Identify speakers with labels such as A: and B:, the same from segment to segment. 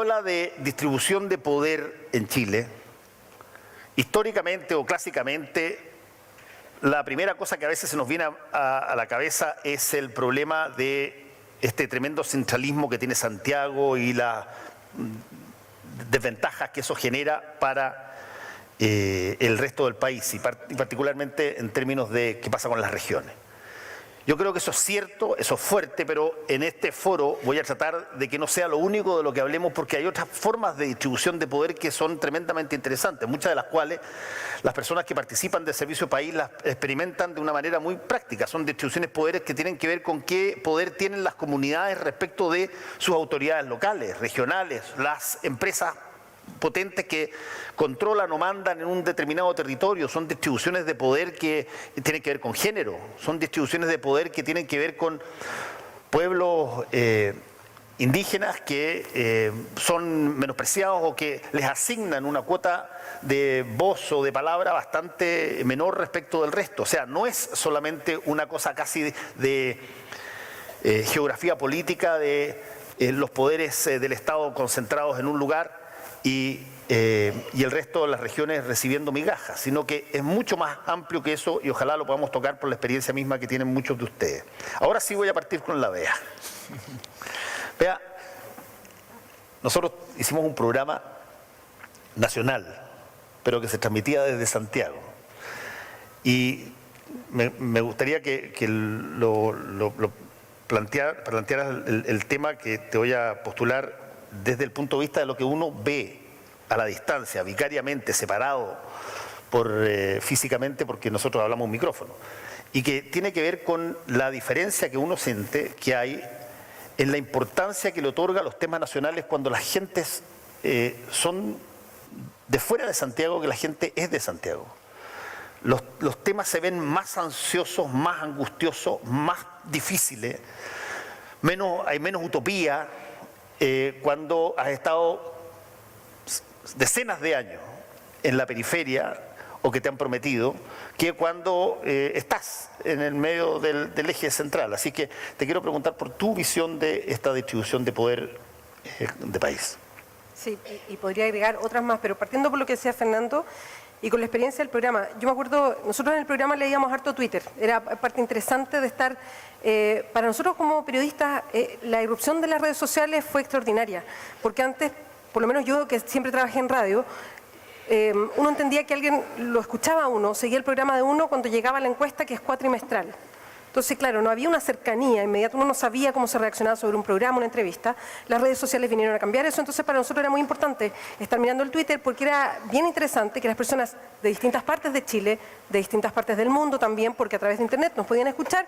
A: habla de distribución de poder en Chile, históricamente o clásicamente, la primera cosa que a veces se nos viene a la cabeza es el problema de este tremendo centralismo que tiene Santiago y las desventajas que eso genera para el resto del país y particularmente en términos de qué pasa con las regiones. Yo creo que eso es cierto, eso es fuerte, pero en este foro voy a tratar de que no sea lo único de lo que hablemos, porque hay otras formas de distribución de poder que son tremendamente interesantes, muchas de las cuales las personas que participan del Servicio País las experimentan de una manera muy práctica. Son distribuciones de poderes que tienen que ver con qué poder tienen las comunidades respecto de sus autoridades locales, regionales, las empresas potentes que controlan o mandan en un determinado territorio. Son distribuciones de poder que tienen que ver con género, son distribuciones de poder que tienen que ver con pueblos indígenas que son menospreciados o que les asignan una cuota de voz o de palabra bastante menor respecto del resto. O sea, no es solamente una cosa casi de geografía política de los poderes del Estado concentrados en un lugar y el resto de las regiones recibiendo migajas, sino que es mucho más amplio que eso y ojalá lo podamos tocar por la experiencia misma que tienen muchos de ustedes. Ahora sí voy a partir con la Bea. Bea, nosotros hicimos un programa nacional, pero que se transmitía desde Santiago. Y me gustaría que plantearas el tema que te voy a postular desde el punto de vista de lo que uno ve a la distancia, vicariamente, separado físicamente, porque nosotros hablamos un micrófono, y que tiene que ver con la diferencia que uno siente que hay en la importancia que le otorga a los temas nacionales cuando las gentes son de fuera de Santiago que la gente es de Santiago. Los temas se ven más ansiosos, más angustiosos, más difíciles, hay menos utopía, cuando has estado decenas de años en la periferia o que te han prometido, que cuando estás en el medio del eje central. Así que te quiero preguntar por tu visión de esta distribución de poder de país.
B: Sí, y podría agregar otras más, pero partiendo por lo que decía Fernando y con la experiencia del programa. Yo me acuerdo, nosotros en el programa leíamos harto Twitter, era parte interesante de estar. Para nosotros como periodistas, la irrupción de las redes sociales fue extraordinaria, porque antes, por lo menos yo que siempre trabajé en radio, uno entendía que alguien lo escuchaba a uno, seguía el programa de uno cuando llegaba la encuesta, que es cuatrimestral. Entonces, claro, no había una cercanía inmediata, uno no sabía cómo se reaccionaba sobre un programa, una entrevista. Las redes sociales vinieron a cambiar eso, entonces para nosotros era muy importante estar mirando el Twitter porque era bien interesante que las personas de distintas partes de Chile, de distintas partes del mundo también, porque a través de internet nos podían escuchar,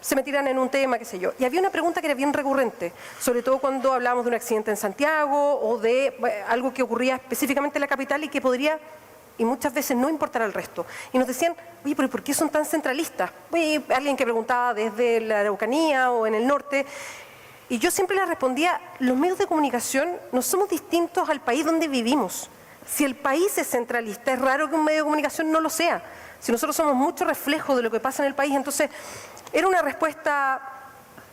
B: se metieran en un tema, qué sé yo. Y había una pregunta que era bien recurrente, sobre todo cuando hablábamos de un accidente en Santiago o de algo que ocurría específicamente en la capital y que podría, y muchas veces no importar al resto. Y nos decían, oye, pero ¿por qué son tan centralistas? Oye, alguien que preguntaba desde la Araucanía o en el norte. Y yo siempre les respondía, los medios de comunicación no somos distintos al país donde vivimos. Si el país es centralista, es raro que un medio de comunicación no lo sea. Si nosotros somos mucho reflejo de lo que pasa en el país, entonces era una respuesta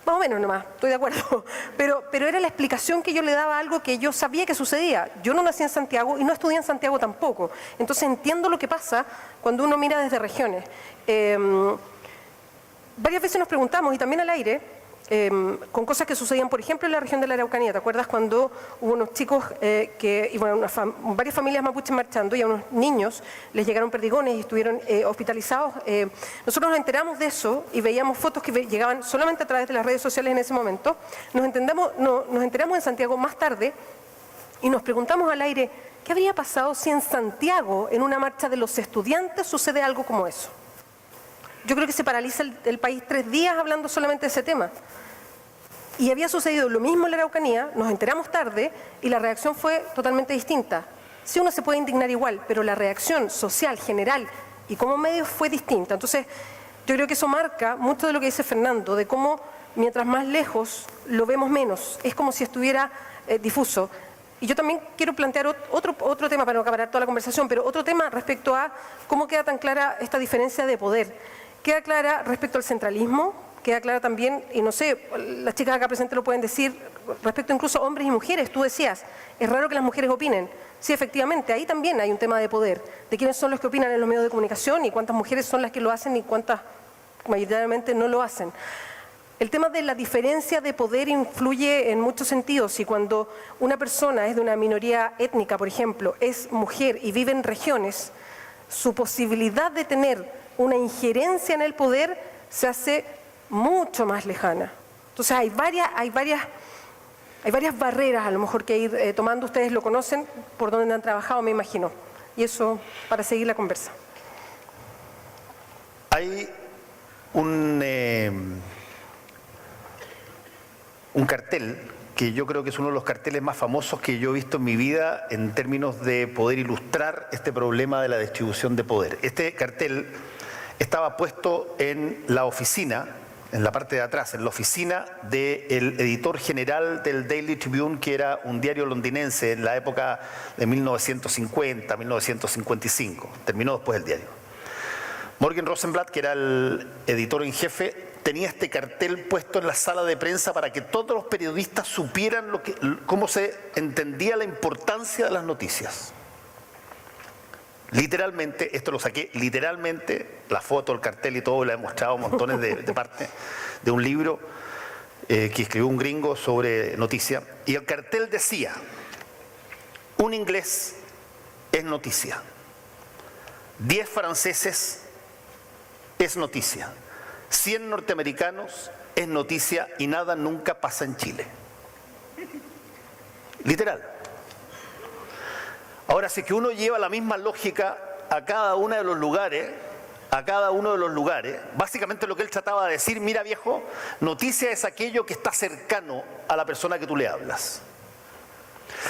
B: más o menos nomás, estoy de acuerdo, pero era la explicación que yo le daba a algo que yo sabía que sucedía. Yo no nací en Santiago y no estudié en Santiago tampoco, entonces entiendo lo que pasa cuando uno mira desde regiones. Varias veces nos preguntamos, y también al aire, con cosas que sucedían, por ejemplo, en la región de la Araucanía. ¿Te acuerdas cuando hubo unos chicos varias familias mapuches marchando y a unos niños les llegaron perdigones y estuvieron hospitalizados? Nosotros nos enteramos de eso y veíamos fotos que llegaban solamente a través de las redes sociales en ese momento. Nos enteramos en Santiago más tarde y nos preguntamos al aire, ¿qué habría pasado si en Santiago, en una marcha de los estudiantes, sucede algo como eso? Yo creo que se paraliza el país 3 días hablando solamente de ese tema. Y había sucedido lo mismo en la Araucanía, nos enteramos tarde y la reacción fue totalmente distinta. Sí, uno se puede indignar igual, pero la reacción social, general y como medio fue distinta. Entonces, yo creo que eso marca mucho de lo que dice Fernando, de cómo mientras más lejos lo vemos menos. Es como si estuviera difuso. Y yo también quiero plantear otro tema, para no acabar toda la conversación, pero otro tema respecto a cómo queda tan clara esta diferencia de poder. Queda clara respecto al centralismo, queda clara también, y no sé, las chicas acá presentes lo pueden decir, respecto incluso a hombres y mujeres. Tú decías, es raro que las mujeres opinen. Sí, efectivamente, ahí también hay un tema de poder, de quiénes son los que opinan en los medios de comunicación y cuántas mujeres son las que lo hacen y cuántas mayoritariamente no lo hacen. El tema de la diferencia de poder influye en muchos sentidos, y cuando una persona es de una minoría étnica, por ejemplo, es mujer y vive en regiones, su posibilidad de tener una injerencia en el poder se hace mucho más lejana. Entonces hay varias barreras a lo mejor que ir tomando. Ustedes lo conocen, por donde han trabajado, me imagino. Y eso para seguir la conversa.
A: Hay un cartel que yo creo que es uno de los carteles más famosos que yo he visto en mi vida en términos de poder ilustrar este problema de la distribución de poder. Este cartel estaba puesto en la oficina, en la parte de atrás, en la oficina del editor general del Daily Tribune, que era un diario londinense en la época de 1950, 1955. Terminó después el diario. Morgan Rosenblatt, que era el editor en jefe, tenía este cartel puesto en la sala de prensa para que todos los periodistas supieran cómo se entendía la importancia de las noticias. Literalmente, esto lo saqué literalmente, la foto, el cartel y todo, lo he mostrado montones de partes de un libro que escribió un gringo sobre noticia. Y el cartel decía: un inglés es noticia, 10 franceses es noticia, 100 norteamericanos es noticia y nada nunca pasa en Chile. Literal. Ahora, si que uno lleva la misma lógica a cada uno de los lugares, básicamente lo que él trataba de decir: mira viejo, noticia es aquello que está cercano a la persona que tú le hablas.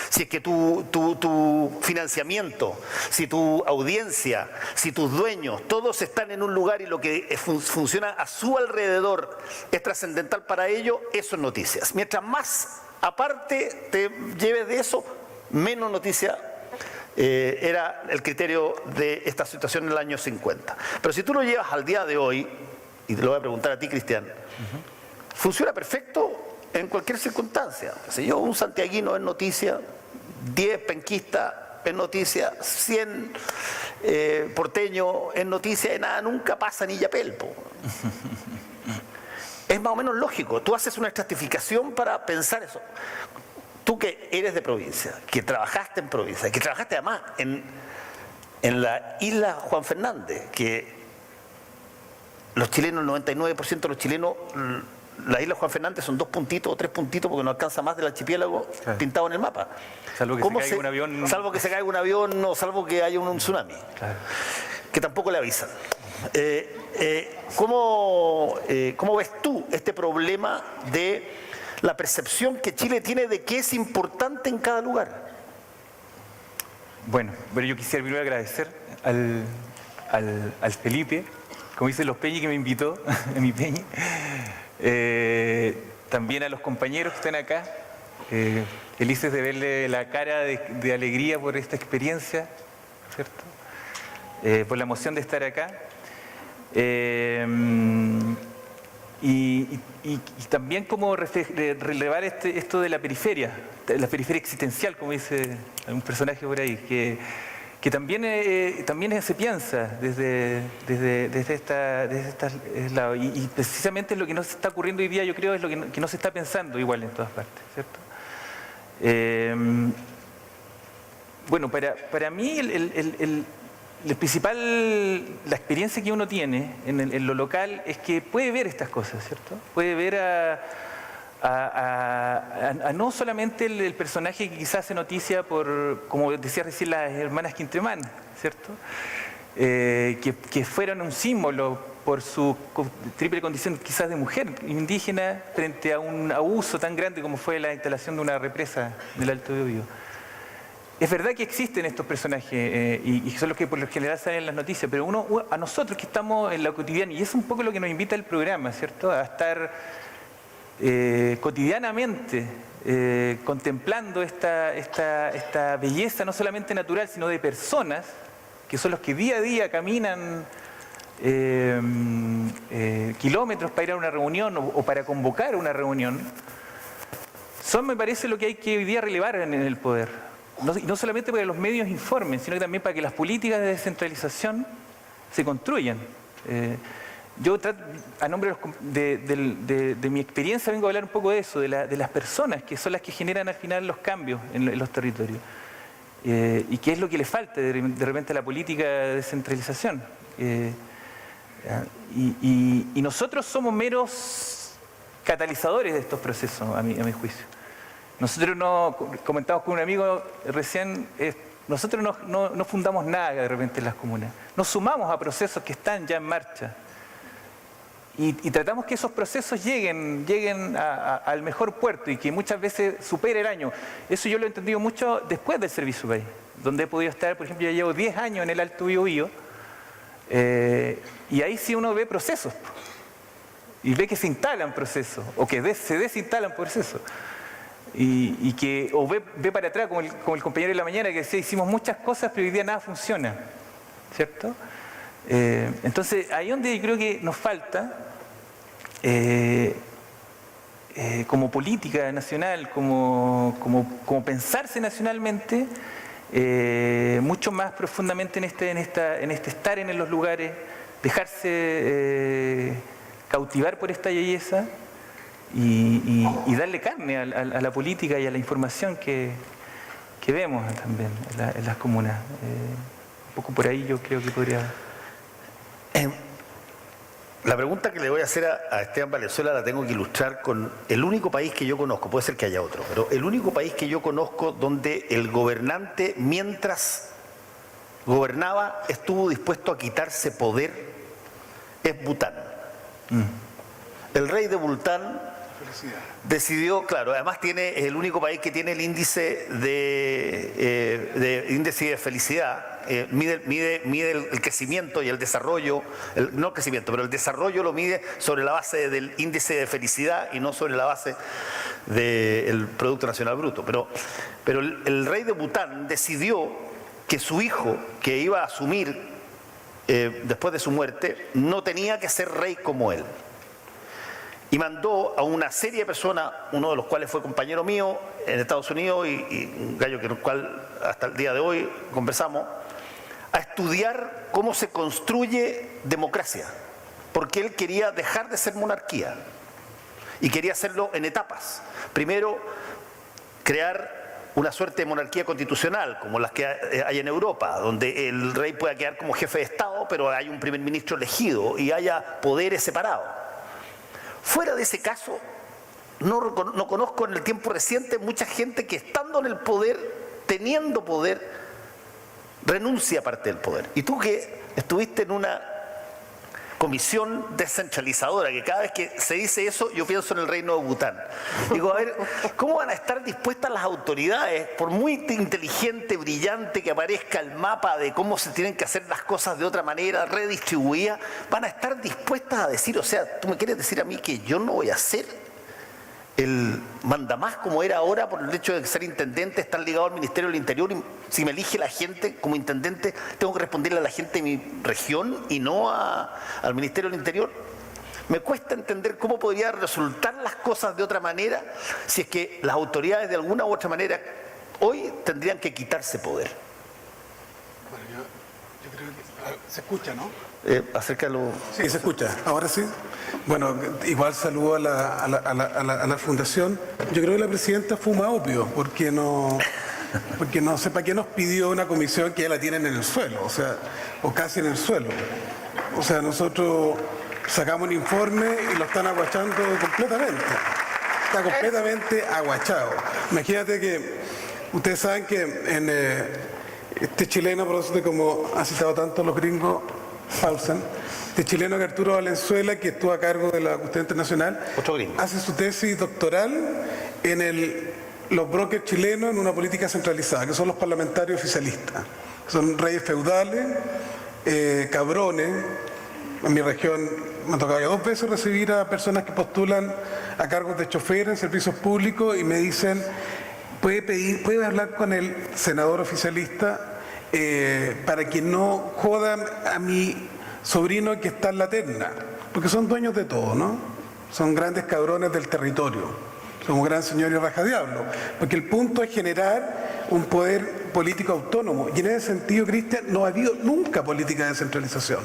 A: Si es que tu financiamiento, si tu audiencia, si tus dueños, todos están en un lugar y lo que funciona a su alrededor es trascendental para ellos, eso es noticias. Mientras más aparte te lleves de eso, menos noticia era el criterio de esta situación en el año 50. Pero si tú lo llevas al día de hoy, y te lo voy a preguntar a ti, Cristian, funciona perfecto en cualquier circunstancia. Si yo, un santiaguino es noticia, 10 penquistas es noticia, 100 porteños es noticia, y nada, nunca pasa ni yapelpo. Es más o menos lógico. Tú haces una estratificación para pensar eso. Tú que eres de provincia, que trabajaste en provincia, que trabajaste además en la isla Juan Fernández, que los chilenos, el 99% de los chilenos, la isla Juan Fernández son 2 puntitos o 3 puntitos porque no alcanza más del archipiélago pintado en el mapa.
C: Salvo que se caiga un avión.
A: Salvo que se caiga un avión, no, salvo que haya un tsunami. Claro. Que tampoco le avisan. ¿Cómo ves tú este problema de la percepción que Chile tiene de qué es importante en cada lugar?
C: Bueno, yo quisiera primero agradecer al Felipe, como dicen los Peñi, que me invitó a mi Peñi. También a los compañeros que están acá, felices de verle la cara de alegría por esta experiencia, ¿cierto? Por la emoción de estar acá. Y también como relevar esto de la periferia existencial, como dice un personaje por ahí, que también se piensa desde este lado. Y precisamente lo que no se está ocurriendo hoy día, yo creo, es lo que no se está pensando igual en todas partes, ¿cierto? Bueno, para mí la experiencia que uno tiene en lo local es que puede ver estas cosas, ¿cierto? Puede ver a no solamente el personaje que quizás hace noticia por, como decía recién, las hermanas Quintremán, ¿cierto? Que fueron un símbolo por su triple condición quizás de mujer indígena frente a un abuso tan grande como fue la instalación de una represa del Alto Biobío. Es verdad que existen estos personajes y son los que por lo general salen en las noticias, pero a nosotros que estamos en la cotidiana, y es un poco lo que nos invita el programa, ¿cierto? A estar cotidianamente contemplando esta belleza no solamente natural, sino de personas, que son los que día a día caminan kilómetros para ir a una reunión o para convocar una reunión, son, me parece, lo que hay que hoy día relevar en el poder. No solamente para que los medios informen, sino que también para que las políticas de descentralización se construyan. Yo a nombre de mi experiencia vengo a hablar un poco de eso, de las personas que son las que generan al final los cambios en los territorios. Y qué es lo que le falta de repente a la política de descentralización. Y nosotros somos meros catalizadores de estos procesos, a mi juicio. Nosotros comentamos con un amigo recién, nosotros no fundamos nada de repente en las comunas. Nos sumamos a procesos que están ya en marcha. Y tratamos que esos procesos lleguen al mejor puerto y que muchas veces supere el año. Eso yo lo he entendido mucho después del servicio país, donde he podido estar, por ejemplo, yo llevo 10 años en el Alto Biobío, y ahí sí uno ve procesos, y ve que se instalan procesos, o que se desinstalan procesos. O ve para atrás, como el compañero de la mañana que decía, hicimos muchas cosas, pero hoy día nada funciona, ¿cierto? Entonces, ahí donde yo creo que nos falta, como política nacional, como pensarse nacionalmente, mucho más profundamente en este estar en los lugares, dejarse cautivar por esta belleza y darle carne a la política y a la información que vemos también en las comunas. Un poco por ahí yo creo que podría...
A: La pregunta que le voy a hacer a Esteban Valenzuela la tengo que ilustrar con el único país que yo conozco, puede ser que haya otro, pero el único país que yo conozco donde el gobernante, mientras gobernaba, estuvo dispuesto a quitarse poder, es Bután. El rey de Bután decidió, claro, además es el único país que tiene el índice de felicidad. Mide el crecimiento y el desarrollo, no el crecimiento, pero el desarrollo lo mide sobre la base del índice de felicidad y no sobre la base del Producto Nacional Bruto. Pero el rey de Bután decidió que su hijo, que iba a asumir después de su muerte, no tenía que ser rey como él. Y mandó a una serie de personas, uno de los cuales fue compañero mío en Estados Unidos y un gallo con el cual hasta el día de hoy conversamos, a estudiar cómo se construye democracia, porque él quería dejar de ser monarquía y quería hacerlo en etapas. Primero, crear una suerte de monarquía constitucional, como las que hay en Europa, donde el rey pueda quedar como jefe de Estado, pero hay un primer ministro elegido y haya poderes separados. Fuera de ese caso, no conozco en el tiempo reciente mucha gente que estando en el poder, teniendo poder, renuncia a parte del poder. Y tú que estuviste en una comisión descentralizadora, que cada vez que se dice eso, yo pienso en el reino de Bután. Digo, a ver, ¿cómo van a estar dispuestas las autoridades, por muy inteligente, brillante que aparezca el mapa de cómo se tienen que hacer las cosas de otra manera, redistribuidas, van a estar dispuestas a decir, o sea, tú me quieres decir a mí que yo no voy a ser el mandamás como era ahora por el hecho de ser intendente, estar ligado al Ministerio del Interior, y si me elige la gente como intendente, tengo que responderle a la gente de mi región y no al Ministerio del Interior? Me cuesta entender cómo podría resultar las cosas de otra manera si es que las autoridades de alguna u otra manera hoy tendrían que quitarse poder.
D: Bueno, yo creo que se escucha, ¿no?
A: Acércalo.
D: Sí, se escucha. Ahora sí. Bueno, igual saludo a la fundación. Yo creo que la presidenta fuma opio, porque no sé para qué nos pidió una comisión que ya la tienen en el suelo, o casi en el suelo. O sea, nosotros sacamos un informe y lo están aguachando completamente. Está completamente aguachado. Imagínate que ustedes saben que en este chileno, por eso como han citado tanto los gringos, Paulsen, este chileno que Arturo Valenzuela, que estuvo a cargo de la cuestión internacional, hace su tesis doctoral en los brokers chilenos en una política centralizada, que son los parlamentarios oficialistas. Son reyes feudales, cabrones. En mi región me ha tocado ya 2 veces recibir a personas que postulan a cargos de chofer en servicios públicos y me dicen, puede hablar con el senador oficialista para que no jodan a mi sobrino que está en la terna, porque son dueños de todo, ¿no? Son grandes cabrones del territorio, somos gran señor y raja diablo, porque el punto es generar un poder político autónomo, y en ese sentido, Cristian, no ha habido nunca política de descentralización,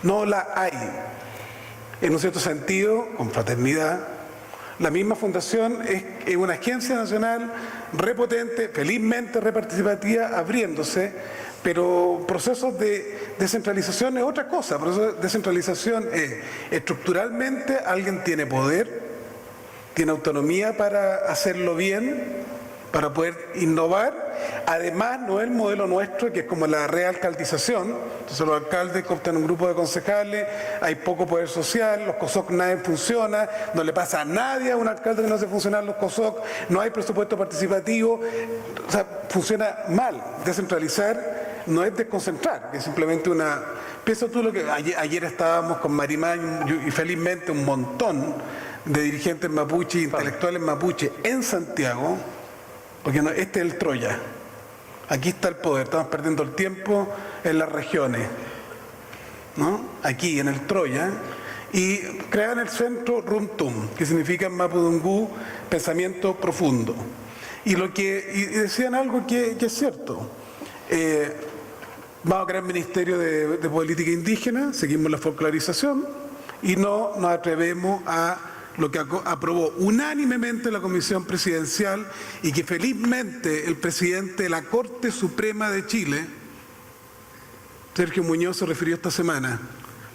D: no la hay. En un cierto sentido, con fraternidad, la misma fundación es una agencia nacional repotente, felizmente reparticipativa, abriéndose, pero procesos de descentralización es otra cosa. Procesos de descentralización es estructuralmente alguien tiene poder, tiene autonomía para hacerlo bien, para poder innovar. Además, no es el modelo nuestro, que es como la realcaldización. Entonces los alcaldes cooptan un grupo de concejales, hay poco poder social, los COSOC nadie funciona, no le pasa a nadie a un alcalde que no hace funcionar los COSOC, no hay presupuesto participativo, o sea, funciona mal. Descentralizar no es desconcentrar, es simplemente una... Piensa tú lo que... Ayer estábamos con Marimán y felizmente un montón de dirigentes mapuche, intelectuales mapuche en Santiago, porque no, este es el Troya. Aquí está el poder, estamos perdiendo el tiempo en las regiones, ¿no? Aquí, en el Troya, y crean el centro Rumtum, que significa en mapudungú pensamiento profundo. Y decían algo que es cierto. Vamos a crear un ministerio de política indígena, seguimos la folclorización y no nos atrevemos a lo que aprobó unánimemente la Comisión Presidencial y que felizmente el presidente de la Corte Suprema de Chile, Sergio Muñoz, se refirió esta semana.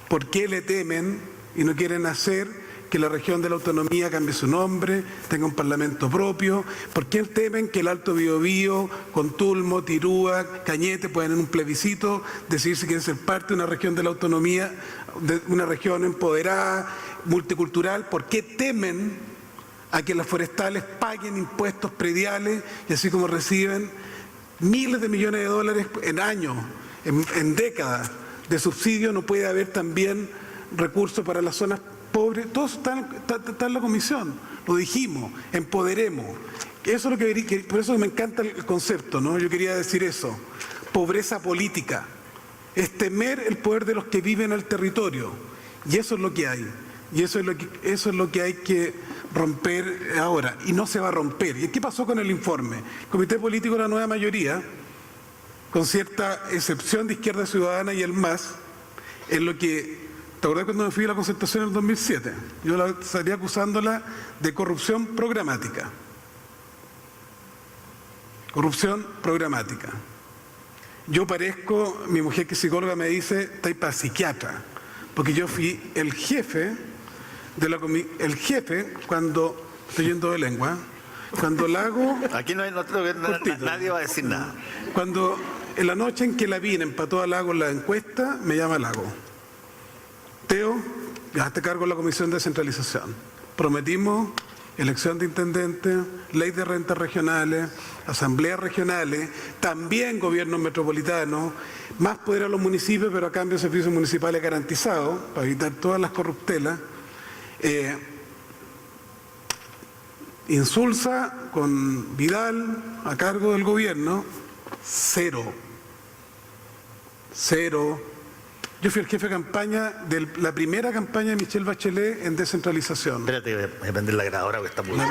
D: ¿Por qué le temen y no quieren hacer que la región de la autonomía cambie su nombre, tenga un parlamento propio? ¿Por qué temen que el Alto Biobío, Contulmo, Tirúa, Cañete puedan en un plebiscito decidir si quieren ser parte de una región de la autonomía, de una región empoderada, multicultural? ¿Por qué temen a que las forestales paguen impuestos prediales y así como reciben miles de millones de dólares en años, en décadas de subsidio, no puede haber también recursos para las zonas pobres? Todo eso está en la comisión, lo dijimos, empoderemos. Eso es lo que por eso me encanta el concepto, ¿no? Yo quería decir eso. Pobreza política es temer el poder de los que viven en el territorio, y eso es lo que hay. Y eso es lo que hay que romper ahora, y no se va a romper. ¿Y qué pasó con el informe? El Comité Político de la Nueva Mayoría, con cierta excepción de Izquierda Ciudadana y el MAS, es lo que... ¿Te acordás cuando me fui a la concertación en el 2007? Yo la estaría acusándola de corrupción programática. Corrupción programática. Yo parezco, mi mujer que es psicóloga me dice, está ahí para psiquiatra, porque yo fui el jefe cuando, estoy yendo de lengua, cuando Lago...
A: Aquí no nadie va a decir nada.
D: Cuando en la noche en que Lavín empató a Lago en la encuesta, me llama Lago. Teo, ya te cargo la Comisión de Descentralización. Prometimos elección de intendentes, ley de rentas regionales, asambleas regionales, también gobiernos metropolitanos, más poder a los municipios, pero a cambio de servicios municipales garantizados, para evitar todas las corruptelas. Insulsa con Vidal a cargo del gobierno, cero. Yo fui el jefe de campaña de la primera campaña de Michelle Bachelet en descentralización.
A: Espérate, voy a prender la grabadora que está muy
D: La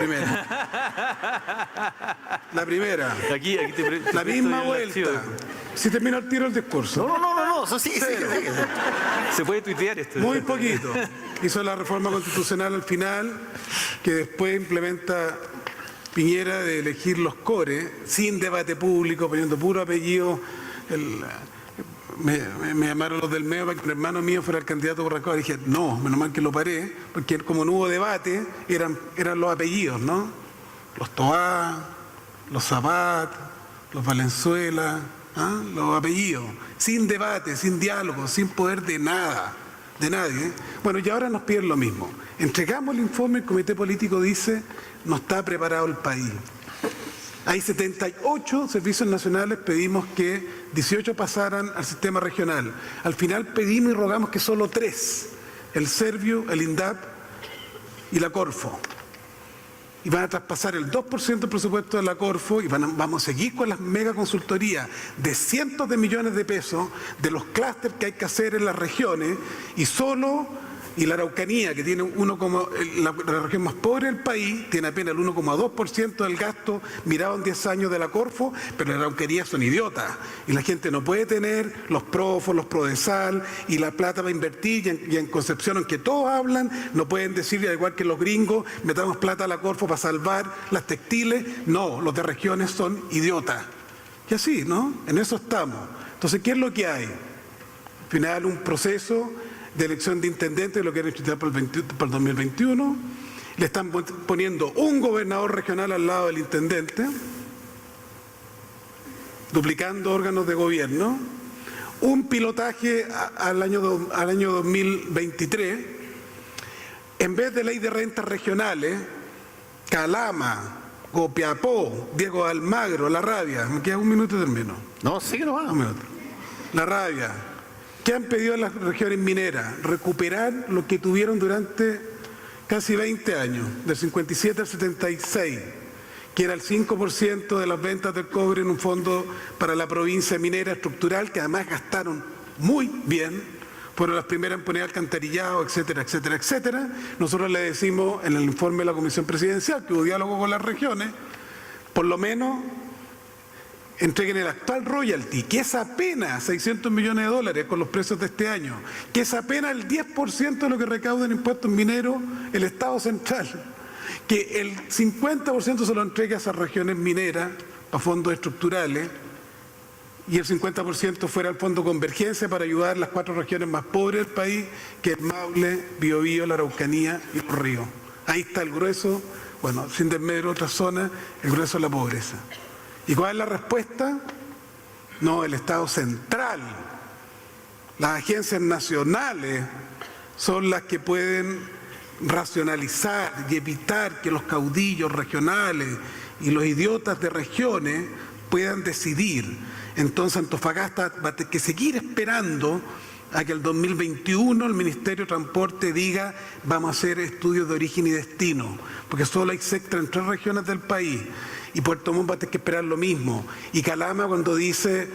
D: primera.
C: Aquí
D: La misma vuelta. Si termino el tiro el discurso.
A: No, eso sí.
C: Se puede tuitear esto.
D: Muy poquito. Hizo la reforma constitucional al final, que después implementa Piñera, de elegir los cores, sin debate público, poniendo puro apellido. Me llamaron los del MEO para que un hermano mío fuera el candidato por Rancagua. Dije, no, menos mal que lo paré, porque como no hubo debate, eran los apellidos, ¿no? Los Toá, los Zapat, los Valenzuela, ¿ah? Los apellidos, sin debate, sin diálogo, sin poder de nada, de nadie. Bueno, y ahora nos piden lo mismo. Entregamos el informe, el Comité Político dice, no está preparado el país. Hay 78 servicios nacionales, pedimos que 18 pasaran al sistema regional. Al final pedimos y rogamos que solo 3, el Servio, el INDAP y la Corfo. y van a traspasar el 2% del presupuesto de la Corfo y vamos a seguir con las megaconsultorías de cientos de millones de pesos de los clústeres que hay que hacer en las regiones y la Araucanía, que tiene la región más pobre del país, tiene apenas el 1,2% del gasto mirado en 10 años de la Corfo, pero la Araucanía son idiotas y la gente no puede tener los Profos, los Prodesal y la plata para invertir, y en Concepción, aunque todos hablan, no pueden decir, al igual que los gringos, metamos plata a la Corfo para salvar las textiles. No, los de regiones son idiotas. Y así, ¿no? En eso estamos. Entonces, ¿qué es lo que hay? Al final, un proceso de elección de intendente, lo quieren estudiar para el 2021, le están poniendo un gobernador regional al lado del intendente, duplicando órganos de gobierno, un pilotaje al año 2023, en vez de ley de rentas regionales, Calama, Copiapó, Diego Almagro, La Rabia, me queda un minuto y termino.
A: No, sí que no va.
D: Un minuto. La Rabia. ¿Qué han pedido en las regiones mineras? Recuperar lo que tuvieron durante casi 20 años, del 57 al 76, que era el 5% de las ventas del cobre en un fondo para la provincia minera estructural, que además gastaron muy bien, fueron las primeras en poner alcantarillado, etcétera, etcétera, etcétera. Nosotros le decimos en el informe de la Comisión Presidencial, que hubo diálogo con las regiones, por lo menos entreguen el actual royalty, que es apenas 600 millones de dólares con los precios de este año, que es apenas el 10% de lo que recauda en impuestos mineros el Estado central, que el 50% se lo entregue a esas regiones mineras para fondos estructurales y el 50% fuera al Fondo Convergencia para ayudar a las 4 regiones más pobres del país, que es Maule, Biobío, la Araucanía y los ríos. Ahí está el grueso, bueno, sin desmedro otras zonas, el grueso de la pobreza. ¿Y cuál es la respuesta? No, el Estado central, las agencias nacionales son las que pueden racionalizar y evitar que los caudillos regionales y los idiotas de regiones puedan decidir. Entonces Antofagasta va a tener que seguir esperando a que el 2021 el Ministerio de Transporte diga vamos a hacer estudios de origen y destino, porque solo hay sector en 3 regiones del país. Y Puerto Montt va a tener que esperar lo mismo. Y Calama cuando dice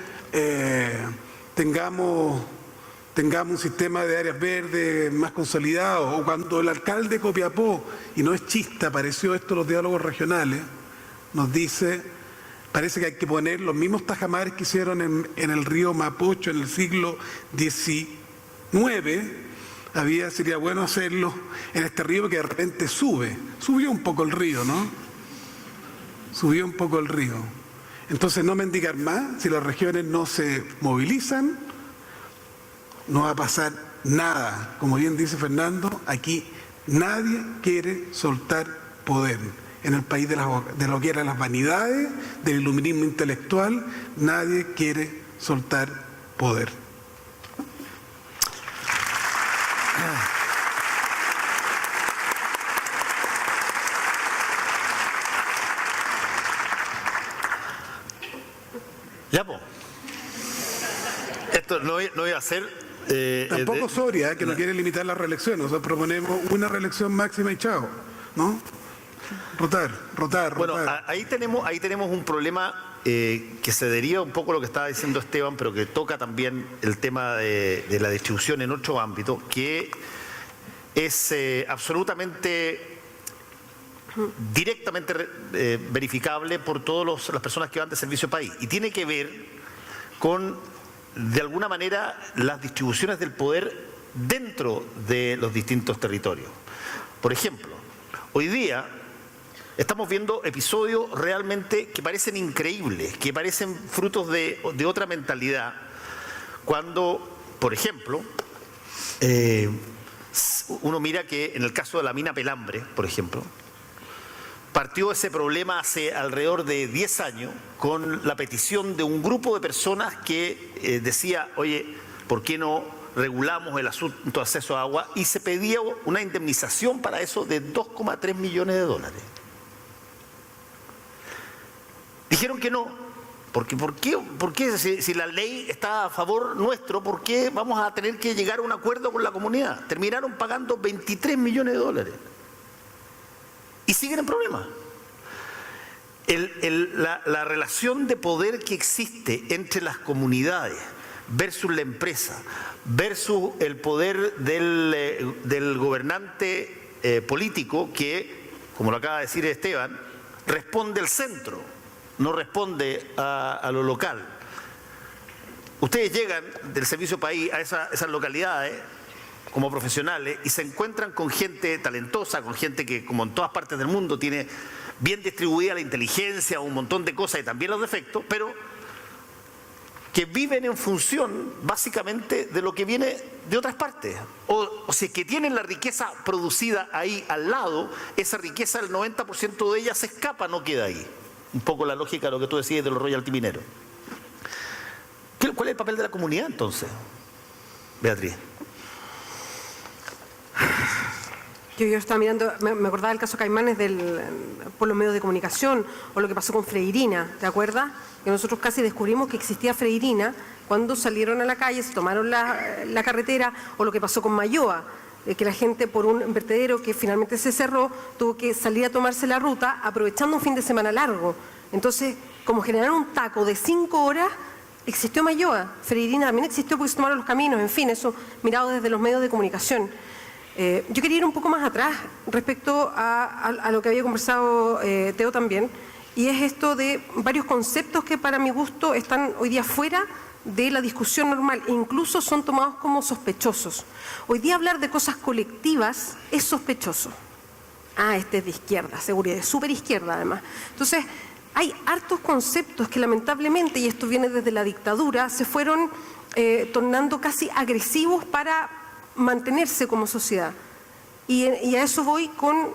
D: tengamos un sistema de áreas verdes más consolidado, o cuando el alcalde de Copiapó, y no es chiste, apareció esto en los diálogos regionales, nos dice, parece que hay que poner los mismos tajamares que hicieron en el río Mapocho en el siglo XIX, sería bueno hacerlo en este río que de repente subió un poco el río, ¿no? Subió un poco el río. Entonces no mendigar más, si las regiones no se movilizan, no va a pasar nada. Como bien dice Fernando, aquí nadie quiere soltar poder. En el país de lo que eran las vanidades, del iluminismo intelectual, nadie quiere soltar poder.
A: Ya, pues. Esto no iba a ser...
D: Tampoco Soria, que no quiere limitar la reelección. Nosotros proponemos una reelección máxima y chao, ¿no? Rotar.
A: Bueno, ahí tenemos un problema que se deriva un poco de lo que estaba diciendo Esteban, pero que toca también el tema de la distribución en otro ámbito, que es absolutamente directamente verificable por todas las personas que van de servicio país, y tiene que ver con, de alguna manera, las distribuciones del poder dentro de los distintos territorios. Por ejemplo, hoy día estamos viendo episodios realmente que parecen increíbles, que parecen frutos de otra mentalidad, cuando, por ejemplo, uno mira que en el caso de la mina Pelambre, por ejemplo, partió ese problema hace alrededor de 10 años con la petición de un grupo de personas que decía, oye, ¿por qué no regulamos el asunto de acceso a agua? Y se pedía una indemnización para eso de 2,3 millones de dólares. Dijeron que no, porque ¿por qué si la ley está a favor nuestro, por qué vamos a tener que llegar a un acuerdo con la comunidad? Terminaron pagando 23 millones de dólares. y siguen en problemas. La relación de poder que existe entre las comunidades versus la empresa, versus el poder del gobernante político que, como lo acaba de decir Esteban, responde al centro, no responde a lo local. Ustedes llegan del Servicio País a esas localidades como profesionales y se encuentran con gente talentosa, con gente que, como en todas partes del mundo, tiene bien distribuida la inteligencia, un montón de cosas y también los defectos, pero que viven en función básicamente de lo que viene de otras partes. O si es que tienen la riqueza producida ahí al lado, esa riqueza, el 90% de ella se escapa, no queda ahí. Un poco la lógica de lo que tú decías de los royalty mineros. ¿Cuál es el papel de la comunidad entonces, Beatriz?
B: Yo estaba mirando, me acordaba del caso Caimanes por los medios de comunicación, o lo que pasó con Freirina, ¿te acuerdas? Que nosotros casi descubrimos que existía Freirina cuando salieron a la calle, se tomaron la carretera, o lo que pasó con Mayoa, que la gente por un vertedero que finalmente se cerró, tuvo que salir a tomarse la ruta aprovechando un fin de semana largo. Entonces, como generaron un taco de 5 horas, existió Mayoa. Freirina también existió porque se tomaron los caminos, en fin, eso mirado desde los medios de comunicación. Yo quería ir un poco más atrás respecto a lo que había conversado Teo también, y es esto de varios conceptos que para mi gusto están hoy día fuera de la discusión normal e incluso son tomados como sospechosos. Hoy día hablar de cosas colectivas es sospechoso. Este es de izquierda, seguridad, de súper izquierda además. Entonces, hay hartos conceptos que lamentablemente, y esto viene desde la dictadura, se fueron tornando casi agresivos para mantenerse como sociedad. Y a eso voy con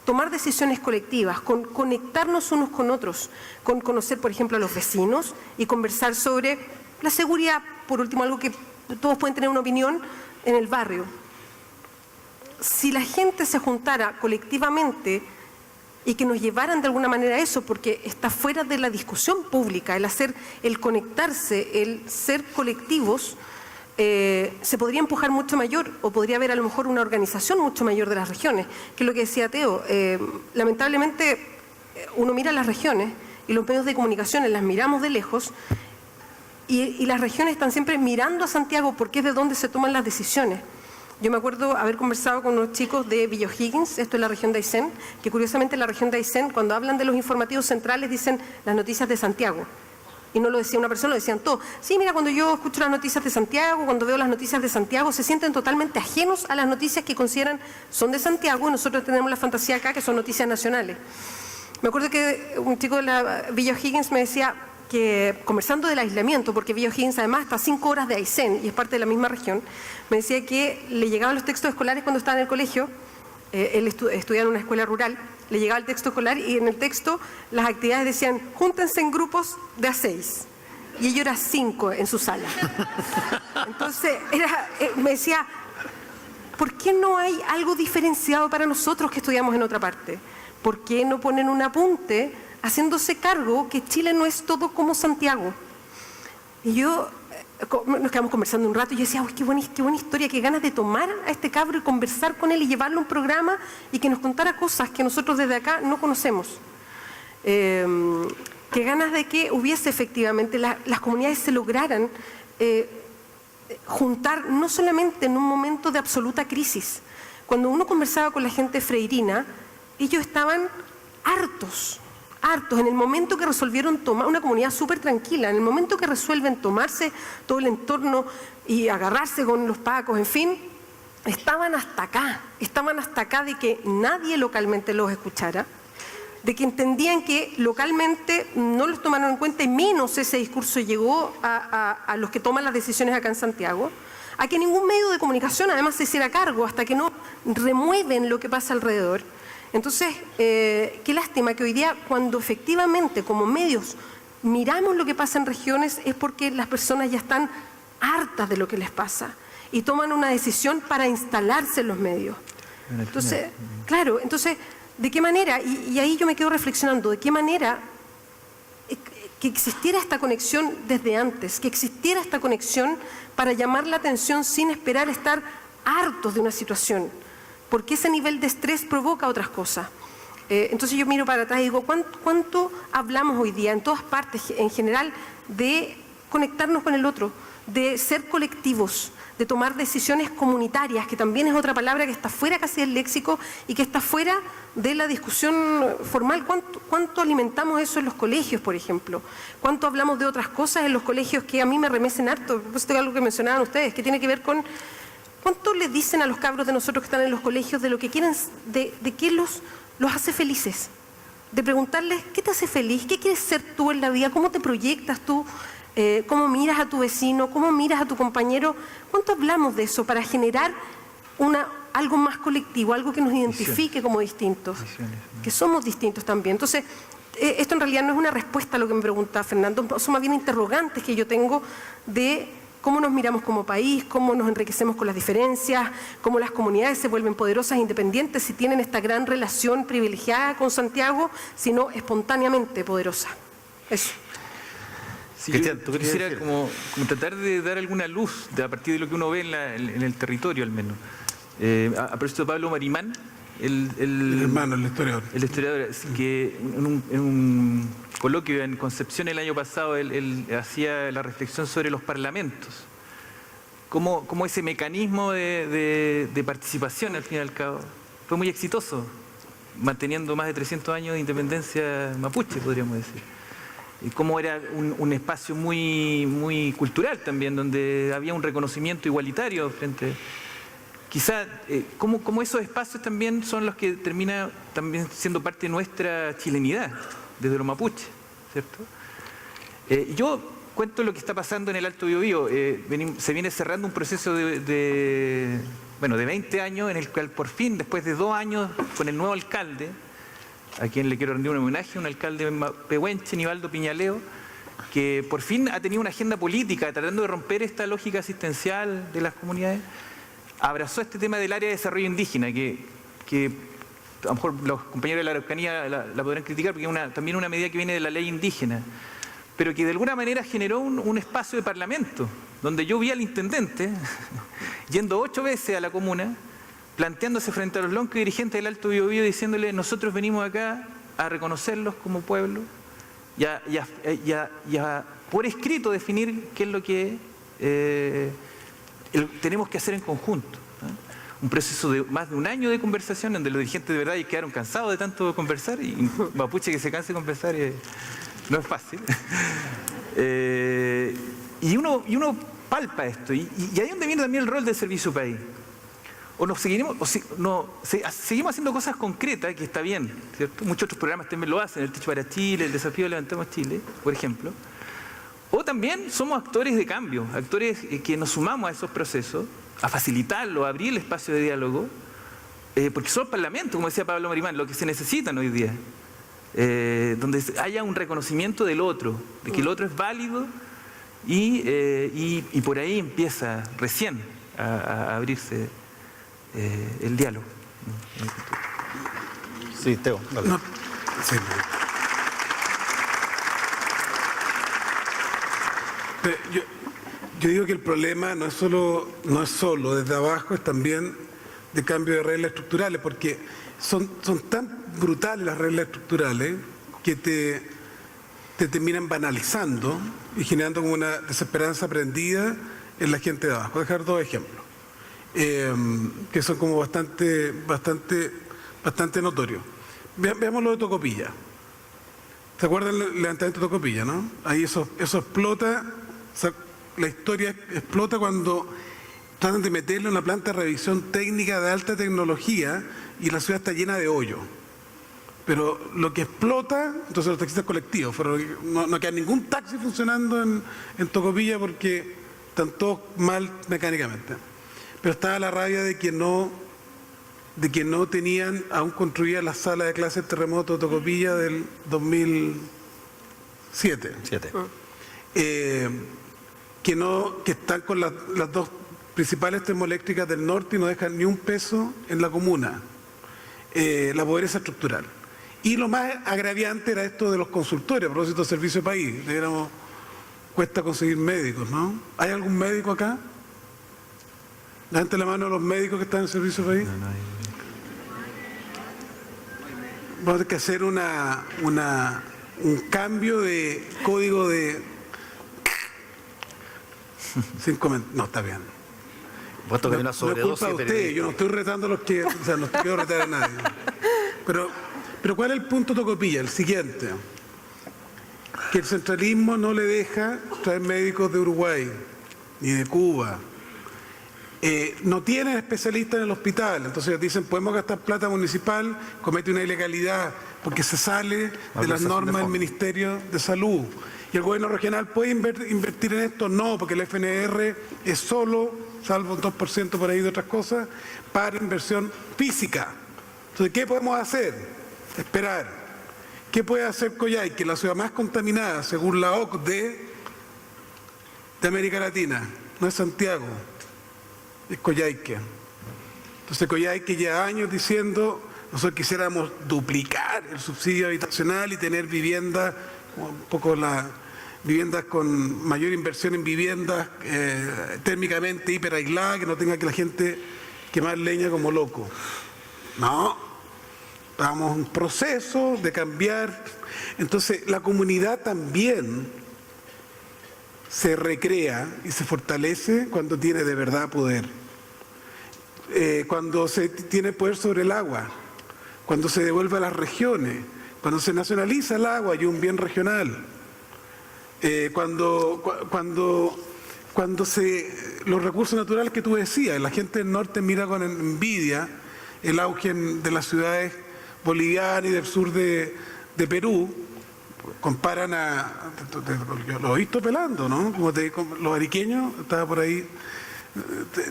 B: tomar decisiones colectivas, con conectarnos unos con otros, con conocer, por ejemplo, a los vecinos y conversar sobre la seguridad, por último, algo que todos pueden tener una opinión en el barrio. Si la gente se juntara colectivamente y que nos llevaran de alguna manera a eso, porque está fuera de la discusión pública, el conectarse, el ser colectivos, se podría empujar mucho mayor, o podría haber a lo mejor una organización mucho mayor de las regiones, que es lo que decía Teo. Lamentablemente uno mira las regiones y los medios de comunicación las miramos de lejos y las regiones están siempre mirando a Santiago porque es de donde se toman las decisiones. Yo me acuerdo haber conversado con unos chicos de Villa O'Higgins, esto es la región de Aysén, que curiosamente en la región de Aysén, cuando hablan de los informativos centrales, dicen las noticias de Santiago. Y no lo decía una persona, lo decían todos. Sí, mira, cuando yo escucho las noticias de Santiago, cuando veo las noticias de Santiago, se sienten totalmente ajenos a las noticias que consideran son de Santiago, y nosotros tenemos la fantasía acá que son noticias nacionales. Me acuerdo que un chico de la Villa O'Higgins me decía que, conversando del aislamiento, porque Villa O'Higgins además está a 5 horas de Aysén y es parte de la misma región, me decía que le llegaban los textos escolares cuando estaba en el colegio. Él estudiaba en una escuela rural, le llegaba el texto escolar y en el texto las actividades decían júntense en grupos de a 6 y ellos eran 5 en su sala. Entonces me decía, ¿por qué no hay algo diferenciado para nosotros que estudiamos en otra parte? ¿Por qué no ponen un apunte haciéndose cargo que Chile no es todo como Santiago? Y yo nos quedamos conversando un rato y yo decía, uy, qué buena historia, qué ganas de tomar a este cabro y conversar con él y llevarlo a un programa y que nos contara cosas que nosotros desde acá no conocemos. Qué ganas de que hubiese efectivamente, las comunidades se lograran juntar, no solamente en un momento de absoluta crisis. Cuando uno conversaba con la gente freirina, ellos estaban hartos, en el momento que resolvieron tomar, una comunidad súper tranquila, en el momento que resuelven tomarse todo el entorno y agarrarse con los pacos, en fin, estaban hasta acá de que nadie localmente los escuchara, de que entendían que localmente no los tomaron en cuenta y menos ese discurso llegó a los que toman las decisiones acá en Santiago, a que ningún medio de comunicación además se hiciera cargo hasta que no remueven lo que pasa alrededor. Entonces, qué lástima que hoy día, cuando efectivamente como medios miramos lo que pasa en regiones, es porque las personas ya están hartas de lo que les pasa y toman una decisión para instalarse en los medios. Entonces, claro, ¿de qué manera? Y ahí yo me quedo reflexionando, ¿de qué manera que existiera esta conexión desde antes, que existiera esta conexión para llamar la atención sin esperar estar hartos de una situación? Porque ese nivel de estrés provoca otras cosas. Entonces yo miro para atrás y digo, ¿cuánto hablamos hoy día en todas partes, en general, de conectarnos con el otro, de ser colectivos, de tomar decisiones comunitarias, que también es otra palabra que está fuera casi del léxico y que está fuera de la discusión formal? ¿Cuánto alimentamos eso en los colegios, por ejemplo? ¿Cuánto hablamos de otras cosas en los colegios que a mí me remecen harto? Pues esto es algo que mencionaban ustedes, que tiene que ver con cuánto le dicen a los cabros de nosotros que están en los colegios de lo que quieren, de qué los hace felices, de preguntarles qué te hace feliz, qué quieres ser tú en la vida, cómo te proyectas tú, cómo miras a tu vecino, cómo miras a tu compañero. ¿Cuánto hablamos de eso para generar algo más colectivo, algo que nos identifique como distintos, que somos distintos también? Entonces, esto en realidad no es una respuesta a lo que me pregunta Fernando, son más bien interrogantes que yo tengo de cómo nos miramos como país, cómo nos enriquecemos con las diferencias, cómo las comunidades se vuelven poderosas e independientes si tienen esta gran relación privilegiada con Santiago, sino espontáneamente poderosa. Eso.
C: Sí,
A: Cristian,
C: yo
A: ¿tú querías
C: quisiera
A: decir?
C: como tratar de dar alguna luz a partir de lo que uno ve en el territorio al menos. A propósito de Pablo Marimán,
D: El hermano, el historiador.
C: el historiador, que en un coloquio en Concepción el año pasado, él hacía la reflexión sobre los parlamentos, cómo ese mecanismo de participación al fin y al cabo fue muy exitoso, manteniendo más de 300 años de independencia mapuche, podríamos decir. Y cómo era un espacio muy cultural también, donde había un reconocimiento igualitario frente... Quizá, como esos espacios también son los que terminan también siendo parte de nuestra chilenidad, desde los mapuches, ¿cierto? Yo cuento lo que está pasando en el Alto Biobío. Se viene cerrando un proceso de 20 años, en el cual por fin, después de 2 años, con el nuevo alcalde, a quien le quiero rendir un homenaje, un alcalde pehuenche, Nivaldo Piñaleo, que por fin ha tenido una agenda política, tratando de romper esta lógica asistencial de las comunidades, abrazó este tema del área de desarrollo indígena, que a lo mejor los compañeros de la Araucanía la podrán criticar, porque es también una medida que viene de la ley indígena, pero que de alguna manera generó un espacio de parlamento, donde yo vi al intendente yendo 8 veces a la comuna, planteándose frente a los loncos dirigentes del Alto Biobío, diciéndole: nosotros venimos acá a reconocerlos como pueblo y a por escrito definir qué es lo que tenemos que hacer en conjunto. Un proceso de más de 1 año de conversación, donde los dirigentes de verdad quedaron cansados de tanto conversar, y mapuche que se canse de conversar no es fácil. Y uno palpa esto, y ahí es donde viene también el rol del servicio país. Seguimos haciendo cosas concretas, que está bien, ¿cierto? Muchos otros programas también lo hacen, el Techo para Chile, el Desafío Levantemos Chile, por ejemplo. O también somos actores de cambio, actores que nos sumamos a esos procesos, a facilitarlo, a abrir el espacio de diálogo, porque son parlamentos, como decía Pablo Marimán, lo que se necesitan hoy día, donde haya un reconocimiento del otro, de que el otro es válido, y por ahí empieza recién a abrirse el diálogo.
A: Sí, Teo, dale.
D: No, sí. Pero yo digo que el problema no es solo desde abajo, es también de cambio de reglas estructurales, porque son tan brutales las reglas estructurales que te terminan banalizando y generando como una desesperanza aprendida en la gente de abajo. Voy a dejar 2 ejemplos que son como bastante notorios. Veamos lo de Tocopilla. ¿Se acuerdan del levantamiento de Tocopilla, no? Ahí eso explota, la historia explota cuando tratan de meterle una planta de revisión técnica de alta tecnología y la ciudad está llena de hoyo. Pero lo que explota, entonces los taxistas colectivos, no queda ningún taxi funcionando en Tocopilla porque están todos mal mecánicamente. Pero estaba la rabia de que no tenían aún construida la sala de clases terremoto de Tocopilla del 2007. Que están con las 2 principales termoeléctricas del norte y no dejan ni un peso en la comuna. La pobreza estructural. Y lo más agraviante era esto de los consultorios, a propósito de servicio país. Cuesta conseguir médicos, ¿no? ¿Hay algún médico acá? Levante la mano a los médicos que están en servicio país. vamos a tener que hacer un cambio de código de... No, está bien.
A: Puesto que hay una
D: No es
A: sobredosis
D: culpa de
A: de
D: usted,
A: periodistas.
D: yo no estoy retando a los que... O sea, no quiero retar a nadie. Pero ¿cuál es el punto Tocopilla? El siguiente. Que el centralismo no le deja traer médicos de Uruguay ni de Cuba. No tienen especialistas en el hospital, entonces dicen podemos gastar plata municipal, comete una ilegalidad porque se sale de las normas del Ministerio de Salud. ¿Y el gobierno regional puede invertir en esto? No, porque el FNR es solo, salvo un 2% por ahí de otras cosas, para inversión física. Entonces, ¿qué podemos hacer? Esperar. ¿Qué puede hacer Coyhaique, la ciudad más contaminada, según la OCDE, de América Latina? No es Santiago, es Coyhaique. Entonces Coyhaique lleva años diciendo, nosotros quisiéramos duplicar el subsidio habitacional y tener viviendas, un poco viviendas con mayor inversión en viviendas térmicamente hiper aisladas, que no tenga que la gente quemar leña como loco. No, estamos en un proceso de cambiar. Entonces la comunidad también se recrea y se fortalece cuando tiene de verdad poder. Cuando se tiene poder sobre el agua, cuando se devuelve a las regiones, cuando se nacionaliza el agua y un bien regional, cuando los recursos naturales que tú decías, la gente del norte mira con envidia el auge de las ciudades bolivianas y del sur de Perú, comparan yo lo he visto pelando, ¿no? Como los ariqueños, estaba por ahí,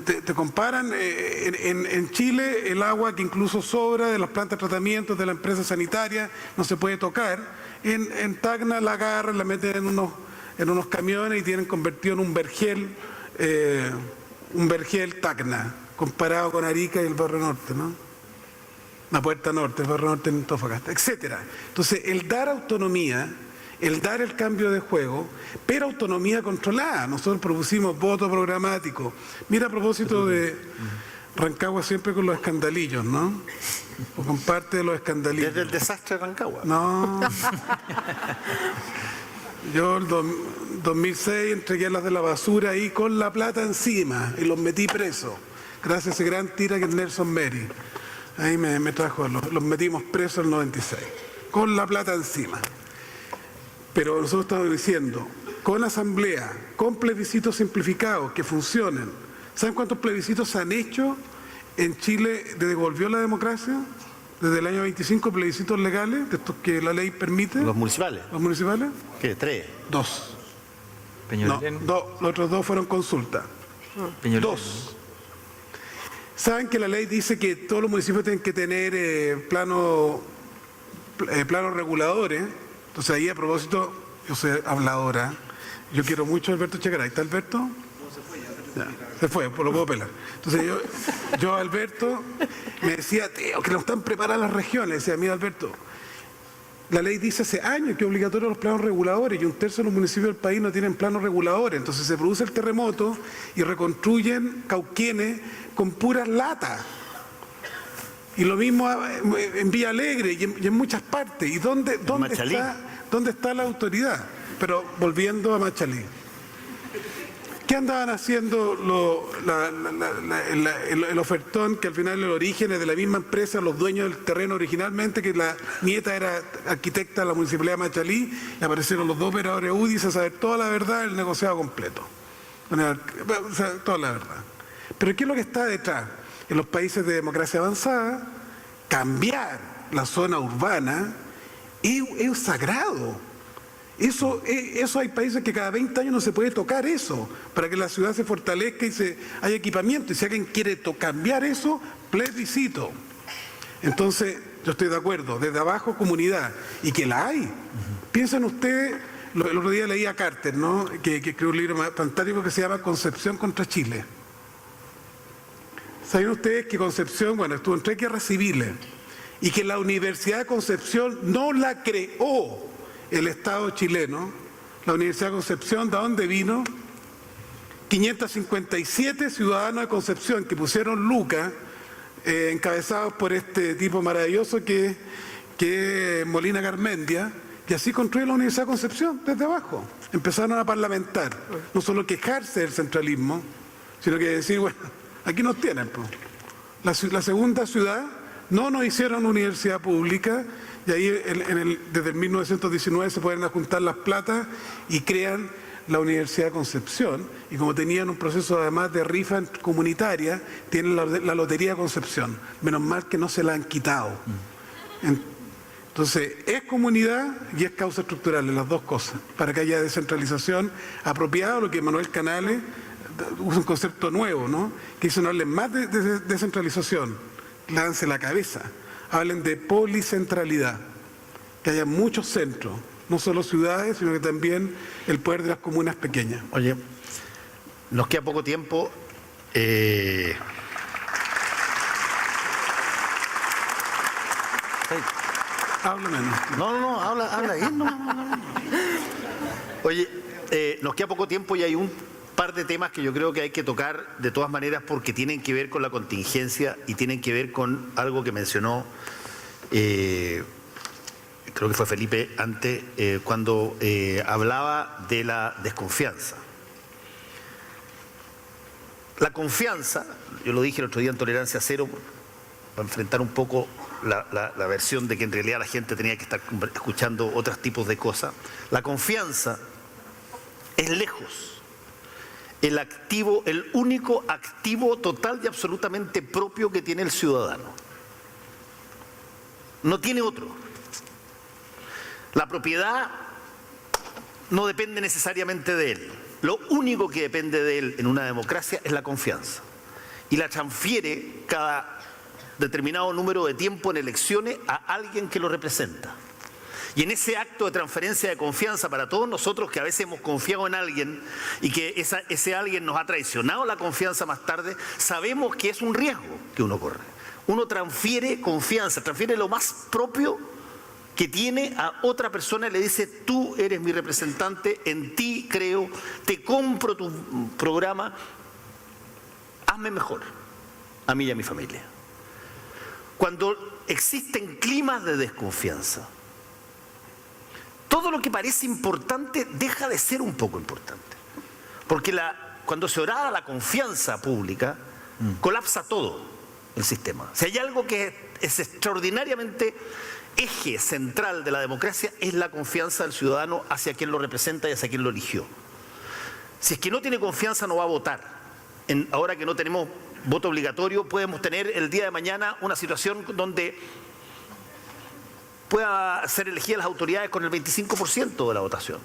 D: te comparan en Chile el agua que incluso sobra de las plantas de tratamiento de la empresa sanitaria, no se puede tocar. En Tacna la agarran, la meten en unos camiones y tienen convertido en un vergel Tacna, comparado con Arica y el Barrio Norte, ¿no? La Puerta Norte, el Barrio Norte en Antofagasta, etcétera. Entonces, el dar autonomía, el dar el cambio de juego, pero autonomía controlada. Nosotros propusimos voto programático. Mira, a propósito de Rancagua, siempre con los escandalillos, ¿no? O con parte de los escandalillos.
A: Desde el desastre de Rancagua.
D: No. Yo en 2006 entregué las de la basura ahí con la plata encima y los metí presos. Gracias a ese gran tira que es Nelson Meri. Ahí me trajo, los metimos presos en el 96, con la plata encima. Pero nosotros estamos diciendo, con asamblea, con plebiscitos simplificados que funcionen. ¿Saben cuántos plebiscitos se han hecho en Chile desde que volvió la democracia? Desde el año 25 plebiscitos legales, de estos que la ley permite.
A: Los municipales.
D: ¿Los municipales?
A: ¿Qué? 3.
D: 2.
C: Peñalolén.
D: No, los otros 2 fueron consulta.
C: Peñalolén.
D: 2. ¿Saben que la ley dice que todos los municipios tienen que tener planos reguladores? Entonces ahí a propósito, yo soy habladora, yo quiero mucho a Alberto Chegaray. ¿Está Alberto? No, se fue ya. Se fue, pues lo puedo pelar. Entonces yo Alberto me decía, tío, que no están preparadas las regiones. Decía, mira Alberto, la ley dice hace años que es obligatorio los planos reguladores y 1/3 de los municipios del país no tienen planos reguladores. Entonces se produce el terremoto y reconstruyen Cauquenes con puras latas. Y lo mismo en Villa Alegre y en muchas partes. ¿Y dónde está la autoridad? Pero volviendo a Machalí. ¿Qué andaban haciendo el ofertón, que al final el origen es de la misma empresa, los dueños del terreno originalmente, que la nieta era arquitecta de la Municipalidad de Machalí, y aparecieron los 2 operadores UDI a saber toda la verdad del negociado completo? O sea, toda la verdad. Pero ¿qué es lo que está detrás? En los países de democracia avanzada, cambiar la zona urbana es sagrado. Eso hay países que cada 20 años no se puede tocar eso, para que la ciudad se fortalezca y haya equipamiento. Y si alguien quiere cambiar eso, plebiscito. Entonces, yo estoy de acuerdo, desde abajo comunidad, y que la hay. Piensen ustedes, el otro día leí a Carter, ¿no? que escribió un libro fantástico que se llama Concepción contra Chile. ¿Saben ustedes que Concepción, estuvo en 3 guerras civiles, y que la Universidad de Concepción no la creó el Estado chileno? La Universidad de Concepción, ¿de dónde vino? 557 ciudadanos de Concepción que pusieron lucas, encabezados por este tipo maravilloso que que es Molina Garmendia, y así construyó la Universidad de Concepción, desde abajo. Empezaron a parlamentar, no solo quejarse del centralismo, sino que decir, bueno, aquí nos tienen. Pues. La segunda ciudad no nos hicieron universidad pública, y ahí desde el 1919 se pueden juntar las platas y crean la Universidad de Concepción, y como tenían un proceso además de rifa comunitaria, tienen la Lotería de Concepción. Menos mal que no se la han quitado. Entonces, es comunidad y es causa estructural, las dos cosas, para que haya descentralización apropiada, lo que Manuel Canales usa un concepto nuevo, ¿no? Que dice, no hablen más de descentralización, lánce la cabeza, hablen de policentralidad, que haya muchos centros, no solo ciudades, sino que también el poder de las comunas pequeñas.
A: Oye, nos queda poco tiempo.
D: Habla menos.
A: No, habla bien. No. Oye, nos queda poco tiempo y hay un par de temas que yo creo que hay que tocar de todas maneras porque tienen que ver con la contingencia y tienen que ver con algo que mencionó, creo que fue Felipe antes, cuando hablaba de la desconfianza. La confianza, yo lo dije el otro día en Tolerancia Cero, para enfrentar un poco la versión de que en realidad la gente tenía que estar escuchando otros tipos de cosas. La confianza es lejos el único activo total y absolutamente propio que tiene el ciudadano. No tiene otro. La propiedad no depende necesariamente de él. Lo único que depende de él en una democracia es la confianza. Y la transfiere cada determinado número de tiempo en elecciones a alguien que lo representa. Y en ese acto de transferencia de confianza para todos nosotros que a veces hemos confiado en alguien y que ese alguien nos ha traicionado la confianza más tarde, sabemos que es un riesgo que uno corre. Uno transfiere confianza, transfiere lo más propio que tiene a otra persona y le dice, tú eres mi representante, en ti creo, te compro tu programa, hazme mejor, a mí y a mi familia. Cuando existen climas de desconfianza, todo lo que parece importante deja de ser un poco importante. Porque cuando se orada la confianza pública, colapsa todo el sistema. Si hay algo que es extraordinariamente eje central de la democracia, es la confianza del ciudadano hacia quien lo representa y hacia quien lo eligió. Si es que no tiene confianza, no va a votar. Ahora que no tenemos voto obligatorio, podemos tener el día de mañana una situación donde pueda ser elegidas las autoridades con el 25% de la votación.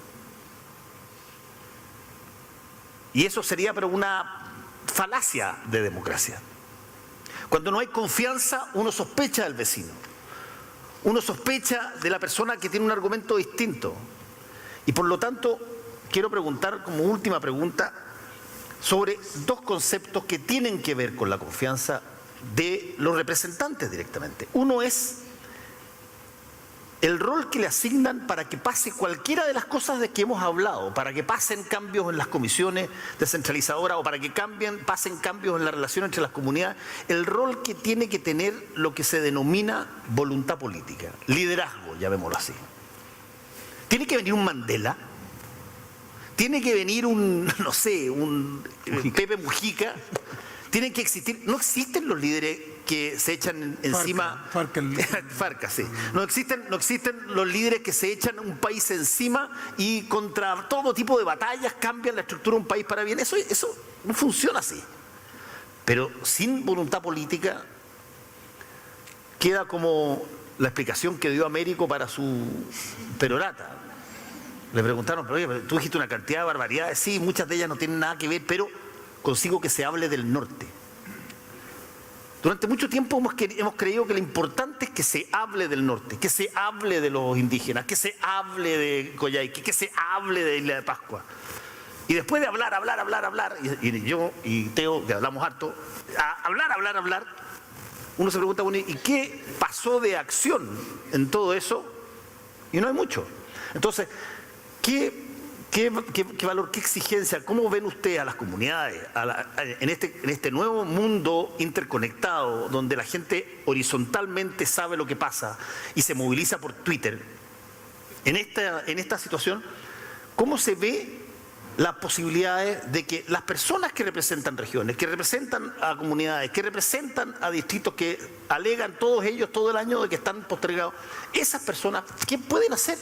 A: Y eso sería pero una falacia de democracia. Cuando no hay confianza, uno sospecha del vecino. Uno sospecha de la persona que tiene un argumento distinto. Y por lo tanto, quiero preguntar como última pregunta sobre dos conceptos que tienen que ver con la confianza de los representantes directamente. Uno es el rol que le asignan para que pase cualquiera de las cosas de que hemos hablado, para que pasen cambios en las comisiones descentralizadoras o para que pasen cambios en la relación entre las comunidades, el rol que tiene que tener lo que se denomina voluntad política, liderazgo, llamémoslo así. Tiene que venir un Mandela, tiene que venir un Pepe Mujica, tienen que existir, no existen los líderes que se echan encima. Farca, sí. No existen los líderes que se echan un país encima y contra todo tipo de batallas cambian la estructura de un país para bien. Eso no funciona así. Pero sin voluntad política queda como la explicación que dio Américo para su perorata. Le preguntaron, pero oye, tú dijiste una cantidad de barbaridades. Sí, muchas de ellas no tienen nada que ver, pero consigo que se hable del norte. Durante mucho tiempo hemos creído que lo importante es que se hable del norte, que se hable de los indígenas, que se hable de Coyhaique, que se hable de Isla de Pascua. Y después de hablar, y yo y Teo, que hablamos harto, hablar, uno se pregunta, bueno, ¿y qué pasó de acción en todo eso? Y no hay mucho. Entonces, ¿qué ¿Qué valor, qué exigencia, cómo ven ustedes a las comunidades en este nuevo mundo interconectado, donde la gente horizontalmente sabe lo que pasa y se moviliza por Twitter? En esta situación, ¿cómo se ve las posibilidades de que las personas que representan regiones, que representan a comunidades, que representan a distritos que alegan todos ellos todo el año de que están postergados, esas personas, ¿qué pueden hacer?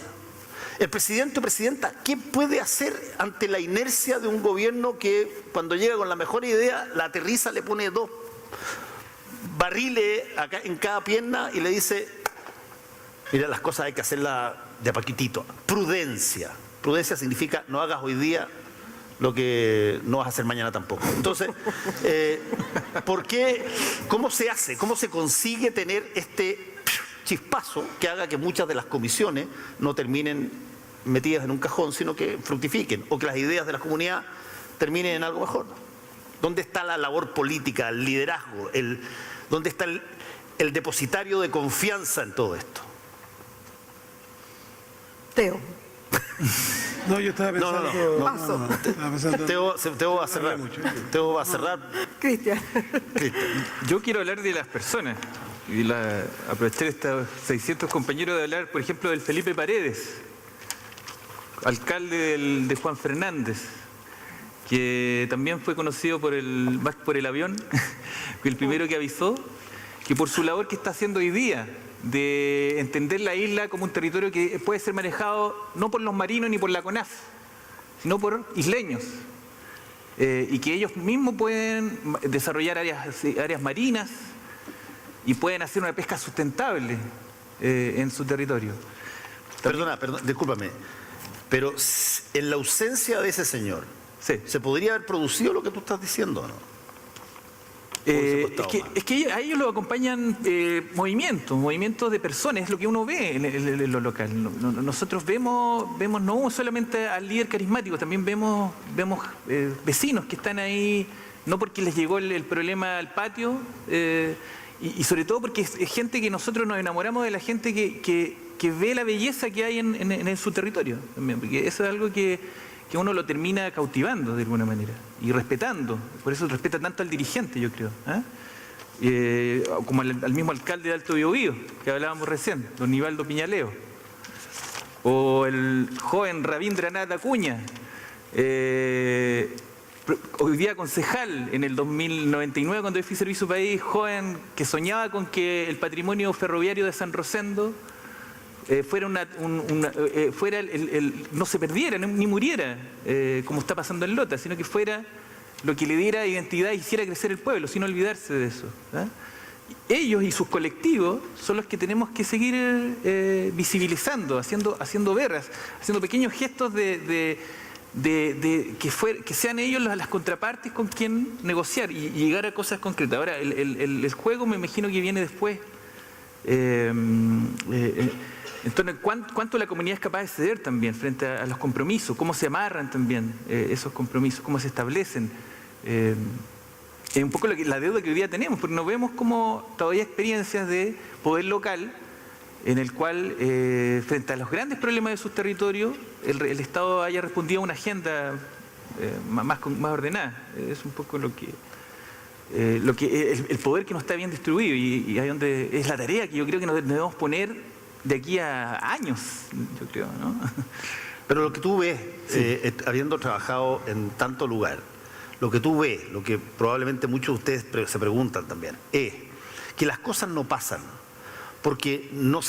A: El presidente o presidenta, ¿qué puede hacer ante la inercia de un gobierno que cuando llega con la mejor idea, la aterriza, le pone 2 barriles acá en cada pierna y le dice, mira, las cosas hay que hacerlas de a paquitito? Prudencia. Prudencia significa no hagas hoy día lo que no vas a hacer mañana tampoco. Entonces, ¿por qué? ¿Cómo se hace? ¿Cómo se consigue tener este chispazo que haga que muchas de las comisiones no terminen metidas en un cajón, sino que fructifiquen, o que las ideas de la comunidad terminen en algo mejor? ¿Dónde está la labor política, el liderazgo? ¿Dónde está el depositario de confianza en todo esto?
B: Teo.
D: No, yo estaba pensando...
B: Paso.
D: Estaba pensando...
A: Teo va a cerrar. Teo va a cerrar.
B: Cristian.
C: Yo quiero hablar de las personas y aprovechar estos 600 compañeros de hablar, por ejemplo, del Felipe Paredes, alcalde de Juan Fernández, que también fue conocido más por el avión, el primero que avisó, que por su labor que está haciendo hoy día, de entender la isla como un territorio que puede ser manejado no por los marinos ni por la CONAF, sino por isleños, y que ellos mismos pueden desarrollar áreas marinas y pueden hacer una pesca sustentable en su territorio.
A: Perdona, discúlpame, pero en la ausencia de ese señor,
C: Sí.
A: ¿se podría haber producido lo que tú estás diciendo o no?
C: Es que a ellos lo acompañan movimientos de personas, es lo que uno ve en lo local. Nosotros vemos no solamente al líder carismático, también vemos vecinos que están ahí, no porque les llegó el problema al patio, y sobre todo porque es gente que nosotros nos enamoramos de la gente que ve la belleza que hay en su territorio, también, porque eso es algo que uno lo termina cautivando de alguna manera y respetando. Por eso respeta tanto al dirigente, yo creo, como al mismo alcalde de Alto Biobío que hablábamos recién, don Nivaldo Piñaleo, o el joven Rabindranath Acuña, hoy día concejal en el 2099, cuando yo fui Servicio País, joven que soñaba con que el patrimonio ferroviario de San Rosendo no se perdiera ni muriera, como está pasando en Lota, sino que fuera lo que le diera identidad e hiciera crecer el pueblo, sin olvidarse de eso. Ellos y sus colectivos son los que tenemos que seguir visibilizando, haciendo berras, haciendo pequeños gestos que sean ellos las contrapartes con quien negociar y llegar a cosas concretas. Ahora, el juego me imagino que viene después. Entonces, ¿cuánto la comunidad es capaz de ceder también frente a los compromisos? ¿Cómo se amarran también esos compromisos? ¿Cómo se establecen? Es un poco la deuda que hoy día tenemos, porque nos vemos como todavía experiencias de poder local en el cual, frente a los grandes problemas de sus territorios, el Estado haya respondido a una agenda más ordenada. Es un poco el poder que no está bien distribuido y ahí donde es la tarea que yo creo que nos debemos poner de aquí a años, yo creo, ¿no?
A: Pero lo que tú ves, habiendo trabajado en tanto lugar, lo que tú ves, lo que probablemente muchos de ustedes se preguntan también, es que las cosas no pasan porque no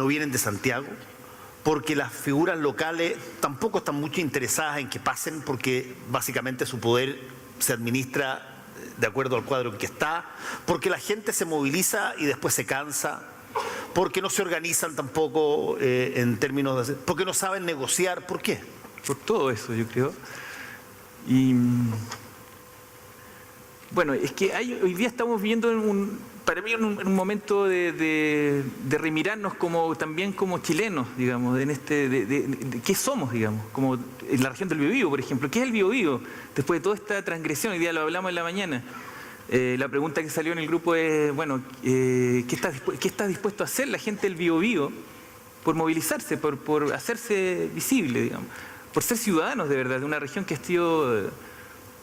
A: vienen de Santiago, porque las figuras locales tampoco están mucho interesadas en que pasen, porque básicamente su poder se administra de acuerdo al cuadro en que está, porque la gente se moviliza y después se cansa, porque no se organizan tampoco en términos de... porque no saben negociar. ¿Por qué?
C: Por todo eso, yo creo. Y bueno, es que hoy día estamos viviendo para mí en un momento de remirarnos también como chilenos, digamos, en de qué somos, digamos, como en la región del Biobío, por ejemplo. ¿Qué es el Biobío? Después de toda esta transgresión, hoy día lo hablamos en la mañana. La pregunta que salió en el grupo es, bueno, ¿qué está dispuesto a hacer la gente del Biobío movilizarse, por hacerse visible, digamos, por ser ciudadanos de verdad, de una región que ha sido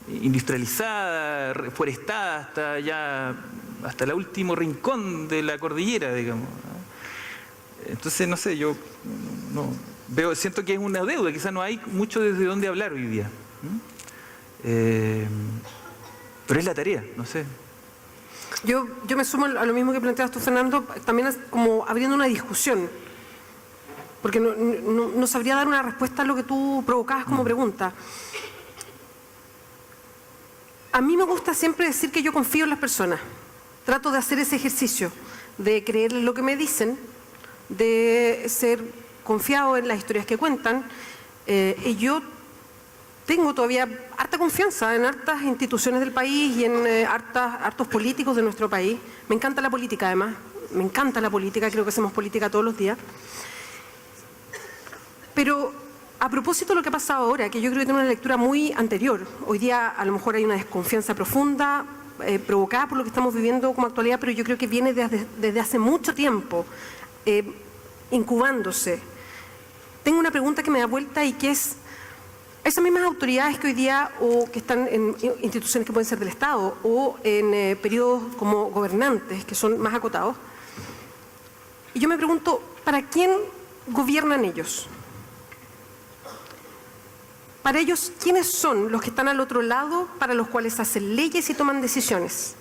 C: industrializada, reforestada hasta el último rincón de la cordillera, digamos, ¿no? Entonces, no sé, yo siento que es una deuda, quizás no hay mucho desde dónde hablar hoy día. Pero es la tarea, no sé.
B: Yo me sumo a lo mismo que planteas tú, Fernando, también es como abriendo una discusión, porque no sabría dar una respuesta a lo que tú provocabas como pregunta. A mí me gusta siempre decir que yo confío en las personas. Trato de hacer ese ejercicio, de creerles lo que me dicen, de ser confiado en las historias que cuentan. Y yo tengo todavía harta confianza en hartas instituciones del país y en hartos políticos de nuestro país. Me encanta la política, además. Me encanta la política, creo que hacemos política todos los días. Pero a propósito de lo que ha pasado ahora, que yo creo que tiene una lectura muy anterior, hoy día a lo mejor hay una desconfianza profunda provocada por lo que estamos viviendo como actualidad, pero yo creo que viene desde hace mucho tiempo incubándose. Tengo una pregunta que me da vuelta y que es, esas mismas autoridades que hoy día o que están en instituciones que pueden ser del Estado o en periodos como gobernantes, que son más acotados, y yo me pregunto, ¿para quién gobiernan ellos? Para ellos, ¿quiénes son los que están al otro lado para los cuales hacen leyes y toman decisiones?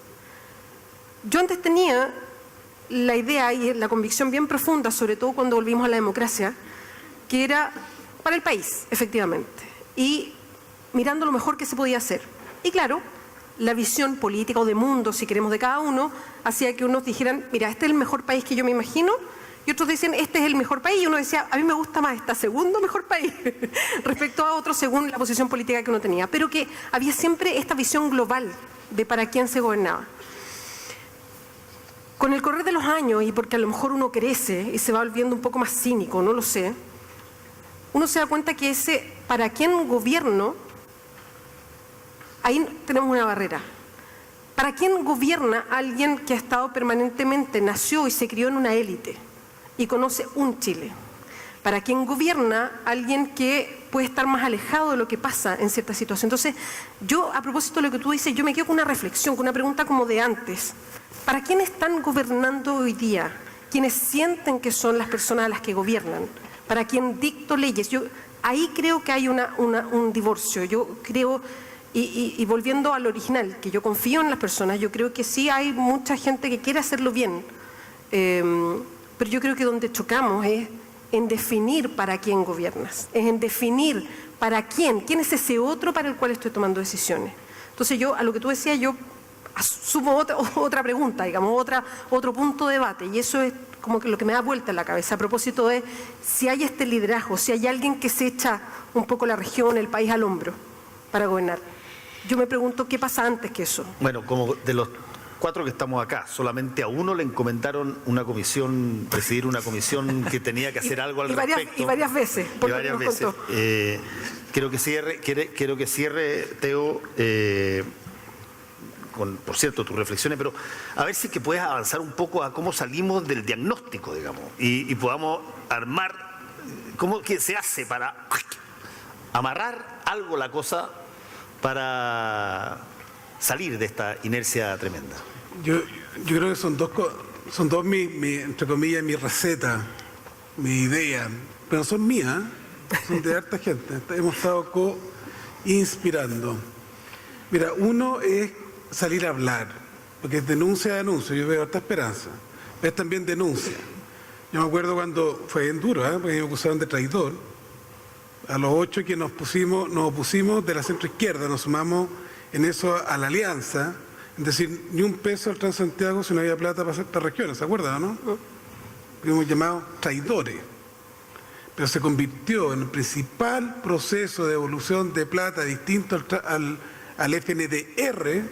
B: Yo antes tenía la idea y la convicción bien profunda, sobre todo cuando volvimos a la democracia, que era para el país, efectivamente, y mirando lo mejor que se podía hacer. Y claro, la visión política o de mundo, si queremos, de cada uno, hacía que unos dijeran, mira, este es el mejor país que yo me imagino, y otros decían, este es el mejor país, y uno decía, a mí me gusta más este segundo mejor país, respecto a otro según la posición política que uno tenía, pero que había siempre esta visión global de para quién se gobernaba. Con el correr de los años, y porque a lo mejor uno crece y se va volviendo un poco más cínico, no lo sé, uno se da cuenta que ese para quién gobierno, ahí tenemos una barrera. ¿Para quién gobierna alguien que ha estado permanentemente, nació y se crió en una élite y conoce un Chile? ¿Para quién gobierna alguien que puede estar más alejado de lo que pasa en cierta situación? Entonces, yo, a propósito de lo que tú dices, yo me quedo con una reflexión, con una pregunta como de antes. ¿Para quién están gobernando hoy día? ¿Quiénes sienten que son las personas a las que gobiernan? ¿Para quién dicto leyes? Yo ahí creo que hay un divorcio. Yo creo, y volviendo al original, que yo confío en las personas, yo creo que sí hay mucha gente que quiere hacerlo bien, pero yo creo que donde chocamos es en definir para quién gobiernas, es en definir para quién es ese otro para el cual estoy tomando decisiones. Entonces yo, a lo que tú decías, yo asumo otra pregunta, digamos, otro punto de debate, y eso es como que lo que me da vuelta en la cabeza a propósito de si hay este liderazgo, si hay alguien que se echa un poco la región, el país al hombro para gobernar. Yo me pregunto qué pasa antes que eso.
A: Bueno, como de los 4 que estamos acá, solamente a uno le encomendaron una comisión, presidir una comisión que tenía que hacer algo al respecto.
B: Y varias veces.
A: Y varias veces. Quiero que cierre, Teo, con, por cierto, tus reflexiones, pero a ver si que puedes avanzar un poco a cómo salimos del diagnóstico, digamos, y podamos armar, cómo que se hace para amarrar algo la cosa para salir de esta inercia tremenda.
D: Yo creo que son dos entre comillas, mi receta, mi idea, pero son mías, son de harta gente. Hemos estado co-inspirando. Mira, uno es salir a hablar, porque es denuncia a denuncia. Yo veo harta esperanza, pero es también denuncia. Yo me acuerdo cuando fue en duro, porque me acusaron de traidor. A los 8 que nos opusimos de la centroizquierda, nos sumamos en eso a la alianza, es decir, ni un peso al Transantiago si no había plata para hacer estas regiones, ¿se acuerdan, no? Fuimos llamados traidores, pero se convirtió en el principal proceso de devolución de plata distinto al FNDR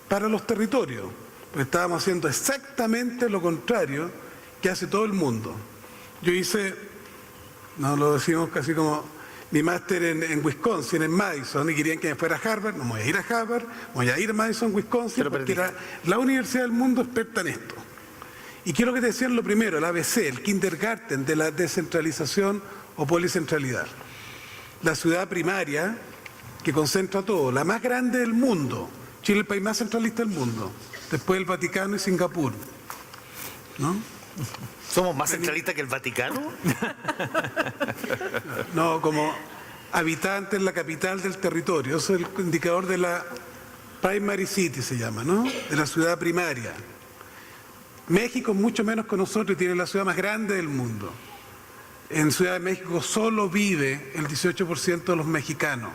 D: para los territorios, porque estábamos haciendo exactamente lo contrario que hace todo el mundo. Yo hice, no lo decimos casi como mi máster en Wisconsin, en Madison, y querían que me fuera a Harvard. No me voy a ir a Harvard, voy a ir a Madison, Wisconsin, porque era la universidad del mundo experta en esto. ¿Y qué es lo que te decían lo primero? El ABC, el kindergarten de la descentralización o policentralidad. La ciudad primaria que concentra todo, la más grande del mundo. Chile es el país más centralista del mundo, después el Vaticano y Singapur, ¿no?
A: ¿Somos más centralistas que el Vaticano?
D: No, como habitante en la capital del territorio. Eso es el indicador de la primary city, se llama, ¿no? De la ciudad primaria. México es mucho menos que nosotros y tiene la ciudad más grande del mundo. En Ciudad de México solo vive el 18% de los mexicanos.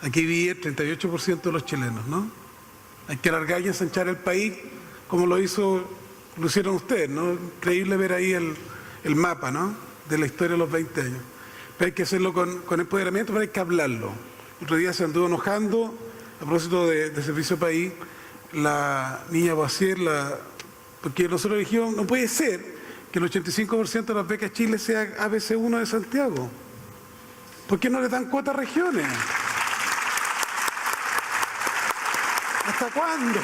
D: Aquí vive el 38% de los chilenos, ¿no? Hay que alargar y ensanchar el país como lo hicieron ustedes, ¿no? Increíble ver ahí el mapa, ¿no? De la historia de los 20 años. Pero hay que hacerlo con empoderamiento, pero hay que hablarlo. Otro día se anduvo enojando, a propósito de Servicio País, la niña Boisier, porque nosotros dijimos, no puede ser que el 85% de las becas Chile sea ABC1 de Santiago. ¿Por qué no le dan cuotas a regiones? ¿Hasta cuándo?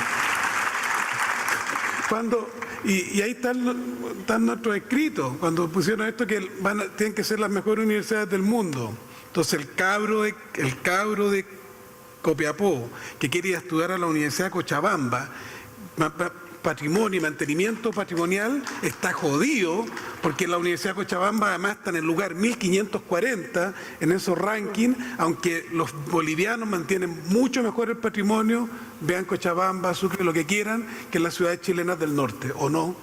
D: Y ahí están nuestros escritos, cuando pusieron esto que tienen que ser las mejores universidades del mundo. Entonces el cabro de Copiapó, que quiere ir a estudiar a la Universidad de Cochabamba, patrimonio y mantenimiento patrimonial, está jodido, porque la Universidad de Cochabamba además está en el lugar 1540 en esos rankings, aunque los bolivianos mantienen mucho mejor el patrimonio, vean Cochabamba, Sucre, lo que quieran, que las ciudades chilenas del norte, ¿o no? No.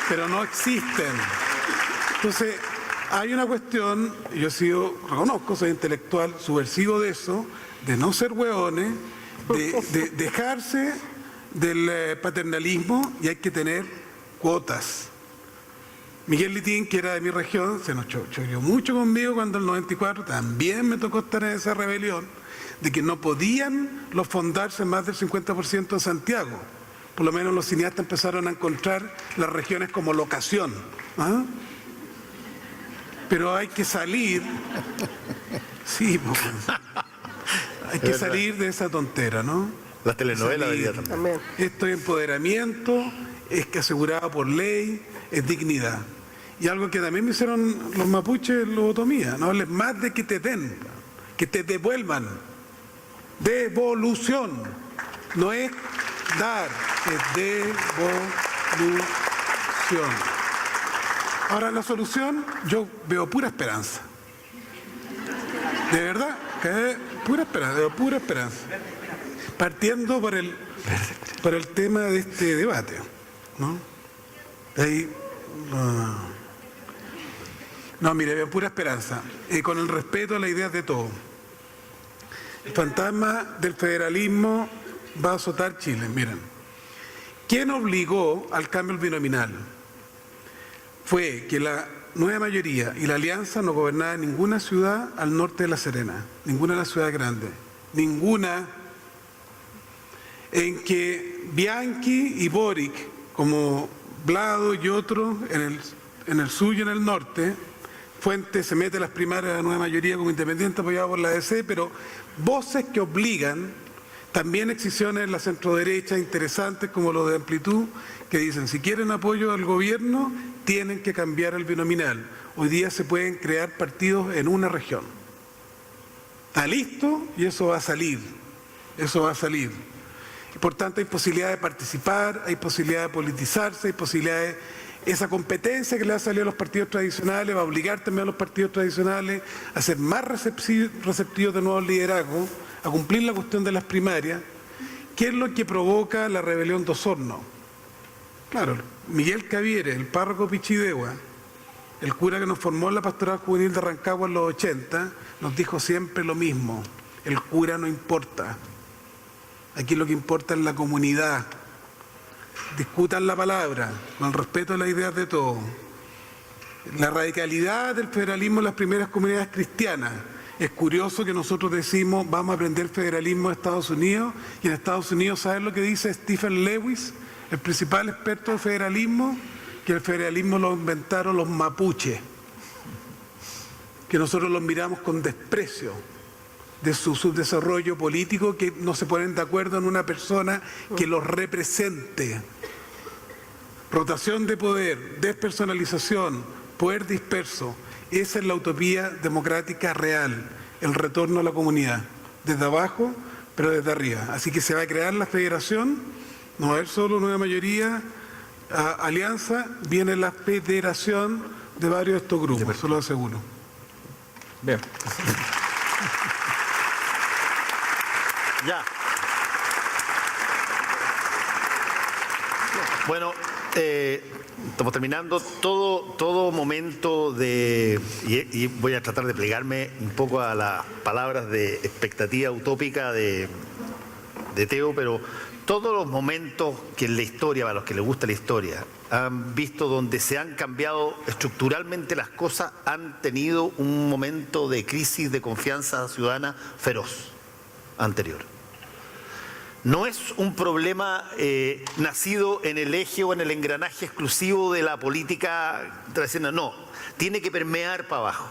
D: Pero no existen. Entonces, hay una cuestión, yo reconozco, soy intelectual, subversivo de eso, de no ser hueones, de dejarse del paternalismo, y hay que tener cuotas. Miguel Litín, que era de mi región, se nos choreó mucho conmigo cuando en el 94 también me tocó estar en esa rebelión de que no podían los fondarse más del 50% en Santiago. Por lo menos los cineastas empezaron a encontrar las regiones como locación, ¿ah? Pero hay que salir, sí, hay que salir de esa tontera, ¿no?
A: La telenovela debería también.
D: Esto es empoderamiento, es que asegurado por ley, es dignidad. Y algo que también me hicieron los mapuches, lobotomía, no hables más de que te den, que te devuelvan. Devolución, no es dar, es devolución. Ahora la solución, yo veo pura esperanza. De verdad, que pura esperanza. Partiendo por el tema de este debate, ¿no? Ahí, no, mire, veo pura esperanza. Con el respeto a las ideas de todos. El fantasma del federalismo va a azotar Chile. Miren, ¿quién obligó al cambio binominal? Fue que la nueva mayoría y la alianza no gobernaba ninguna ciudad al norte de La Serena, ninguna de las ciudades grandes, ninguna, en que Bianchi y Boric, como Blado y otros, en el sur y en el norte, Fuentes se mete a las primarias de la nueva mayoría como independiente apoyado por la DC, pero voces que obligan, también excisiones en la centroderecha interesantes como lo de Amplitud, que dicen, si quieren apoyo al gobierno, tienen que cambiar el binominal. Hoy día se pueden crear partidos en una región. Está listo y eso va a salir. Y por tanto hay posibilidad de participar, hay posibilidad de politizarse, hay posibilidad de... Esa competencia que le ha salido a los partidos tradicionales va a obligar también a los partidos tradicionales a ser más receptivos de nuevos liderazgos, a cumplir la cuestión de las primarias. ¿Qué es lo que provoca la rebelión de Osorno? Claro, Miguel Caviere, el párroco Pichidegua, el cura que nos formó en la pastoral juvenil de Rancagua en los 80, nos dijo siempre lo mismo: el cura no importa, aquí lo que importa es la comunidad. Discutan la palabra, con el respeto a las ideas de todos. La radicalidad del federalismo en las primeras comunidades cristianas. Es curioso que nosotros decimos, vamos a aprender federalismo de Estados Unidos, y en Estados Unidos, ¿saben lo que dice Stephen Lewis, el principal experto de federalismo? Que el federalismo lo inventaron los mapuches, que nosotros los miramos con desprecio. de su subdesarrollo político, que no se ponen de acuerdo en una persona que los represente. Rotación de poder, despersonalización, poder disperso. Esa es la utopía democrática real, el retorno a la comunidad, desde abajo, pero desde arriba. Así que se va a crear la federación, no va a haber solo nueva mayoría, alianza, viene la federación de varios de estos grupos, eso lo aseguro.
C: Bien.
A: Ya. Bueno, estamos terminando. Todo momento de... Y voy a tratar de plegarme un poco a las palabras de expectativa utópica de Teo, pero todos los momentos que en la historia, para los que les gusta la historia, han visto donde se han cambiado estructuralmente las cosas, han tenido un momento de crisis de confianza ciudadana feroz anterior. No es un problema nacido en el eje o en el engranaje exclusivo de la política tradicional, no, tiene que permear para abajo.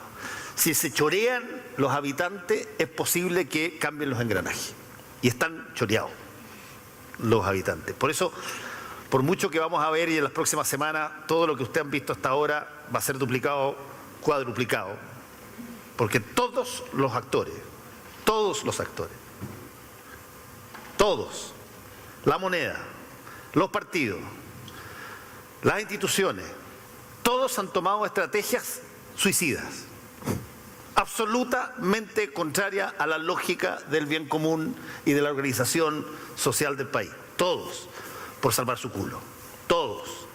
A: Si se chorean los habitantes, es posible que cambien los engranajes. Y están choreados los habitantes. Por eso, por mucho que vamos a ver y en las próximas semanas, todo lo que ustedes han visto hasta ahora va a ser duplicado, cuadruplicado. Porque todos los actores, la moneda, los partidos, las instituciones, todos han tomado estrategias suicidas, absolutamente contrarias a la lógica del bien común y de la organización social del país. Todos, por salvar su culo. Todos.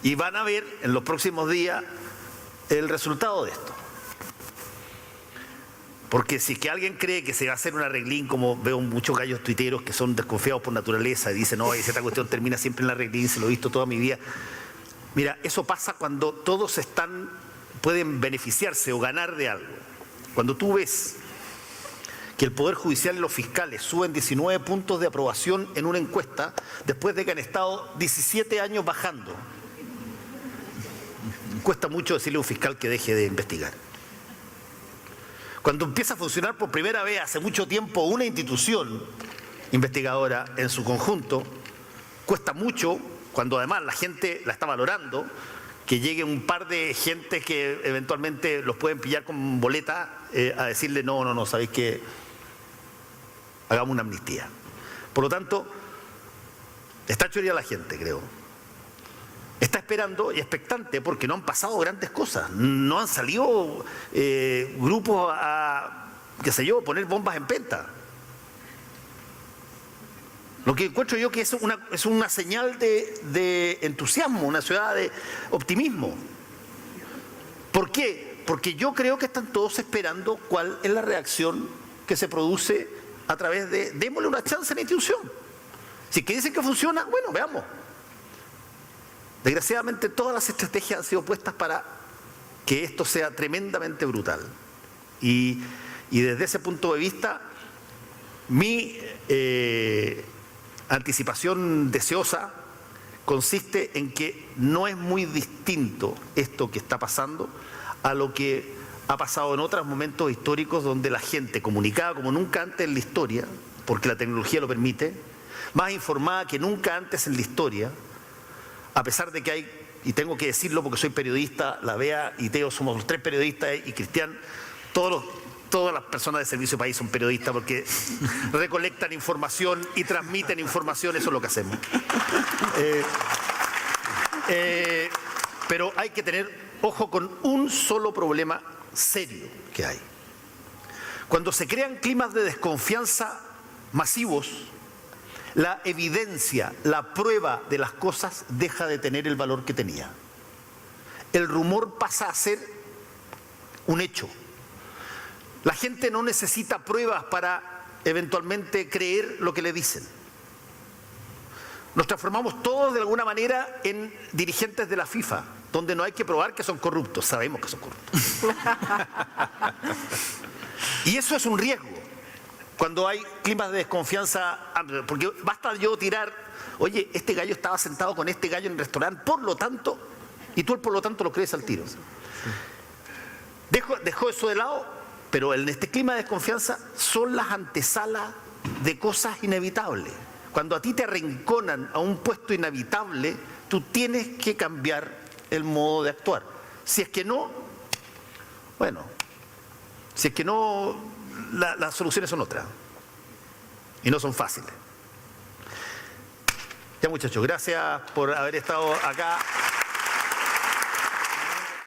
A: Y van a ver en los próximos días el resultado de esto. Porque si es que alguien cree que se va a hacer un arreglín, como veo muchos gallos tuiteros que son desconfiados por naturaleza y dicen, no, esta cuestión termina siempre en el arreglín, se lo he visto toda mi vida. Mira, eso pasa cuando todos pueden beneficiarse o ganar de algo. Cuando tú ves que el Poder Judicial y los fiscales suben 19 puntos de aprobación en una encuesta, después de que han estado 17 años bajando. Cuesta mucho decirle a un fiscal que deje de investigar. Cuando empieza a funcionar por primera vez hace mucho tiempo una institución investigadora en su conjunto, cuesta mucho, cuando además la gente la está valorando, que llegue un par de gente que eventualmente los pueden pillar con boleta a decirle no, ¿sabéis qué? Hagamos una amnistía. Por lo tanto, está choreada la gente, creo. Está esperando y expectante porque no han pasado grandes cosas. No han salido grupos a, qué sé yo, poner bombas en penta. Lo que encuentro yo que es una señal de entusiasmo, una ciudad de optimismo. ¿Por qué? Porque yo creo que están todos esperando cuál es la reacción que se produce a través de démosle una chance a la institución. Si es que dicen que funciona, bueno, veamos. Desgraciadamente todas las estrategias han sido puestas para que esto sea tremendamente brutal. Y desde ese punto de vista, mi anticipación deseosa consiste en que no es muy distinto esto que está pasando a lo que ha pasado en otros momentos históricos donde la gente comunicada como nunca antes en la historia, porque la tecnología lo permite, más informada que nunca antes en la historia, a pesar de que hay, y tengo que decirlo porque soy periodista, la Bea y Teo somos los tres periodistas y Cristian, todas las personas de Servicio País son periodistas porque recolectan información y transmiten información, eso es lo que hacemos. Pero hay que tener ojo con un solo problema serio que hay. Cuando se crean climas de desconfianza masivos, la evidencia, la prueba de las cosas deja de tener el valor que tenía. El rumor pasa a ser un hecho. La gente no necesita pruebas para eventualmente creer lo que le dicen. Nos transformamos todos de alguna manera en dirigentes de la FIFA, donde no hay que probar que son corruptos, sabemos que son corruptos. Y eso es un riesgo. Cuando hay climas de desconfianza, porque basta yo tirar, oye, este gallo estaba sentado con este gallo en el restaurante, por lo tanto, y tú por lo tanto lo crees al tiro. Dejo eso de lado Pero en este clima de desconfianza son las antesalas de cosas inevitables. Cuando a ti te arrinconan a un puesto inevitable, tú tienes que cambiar el modo de actuar. Si es que no, bueno, si es que no, las soluciones son otras. Y no son fáciles. Ya, muchachos, gracias por haber estado acá.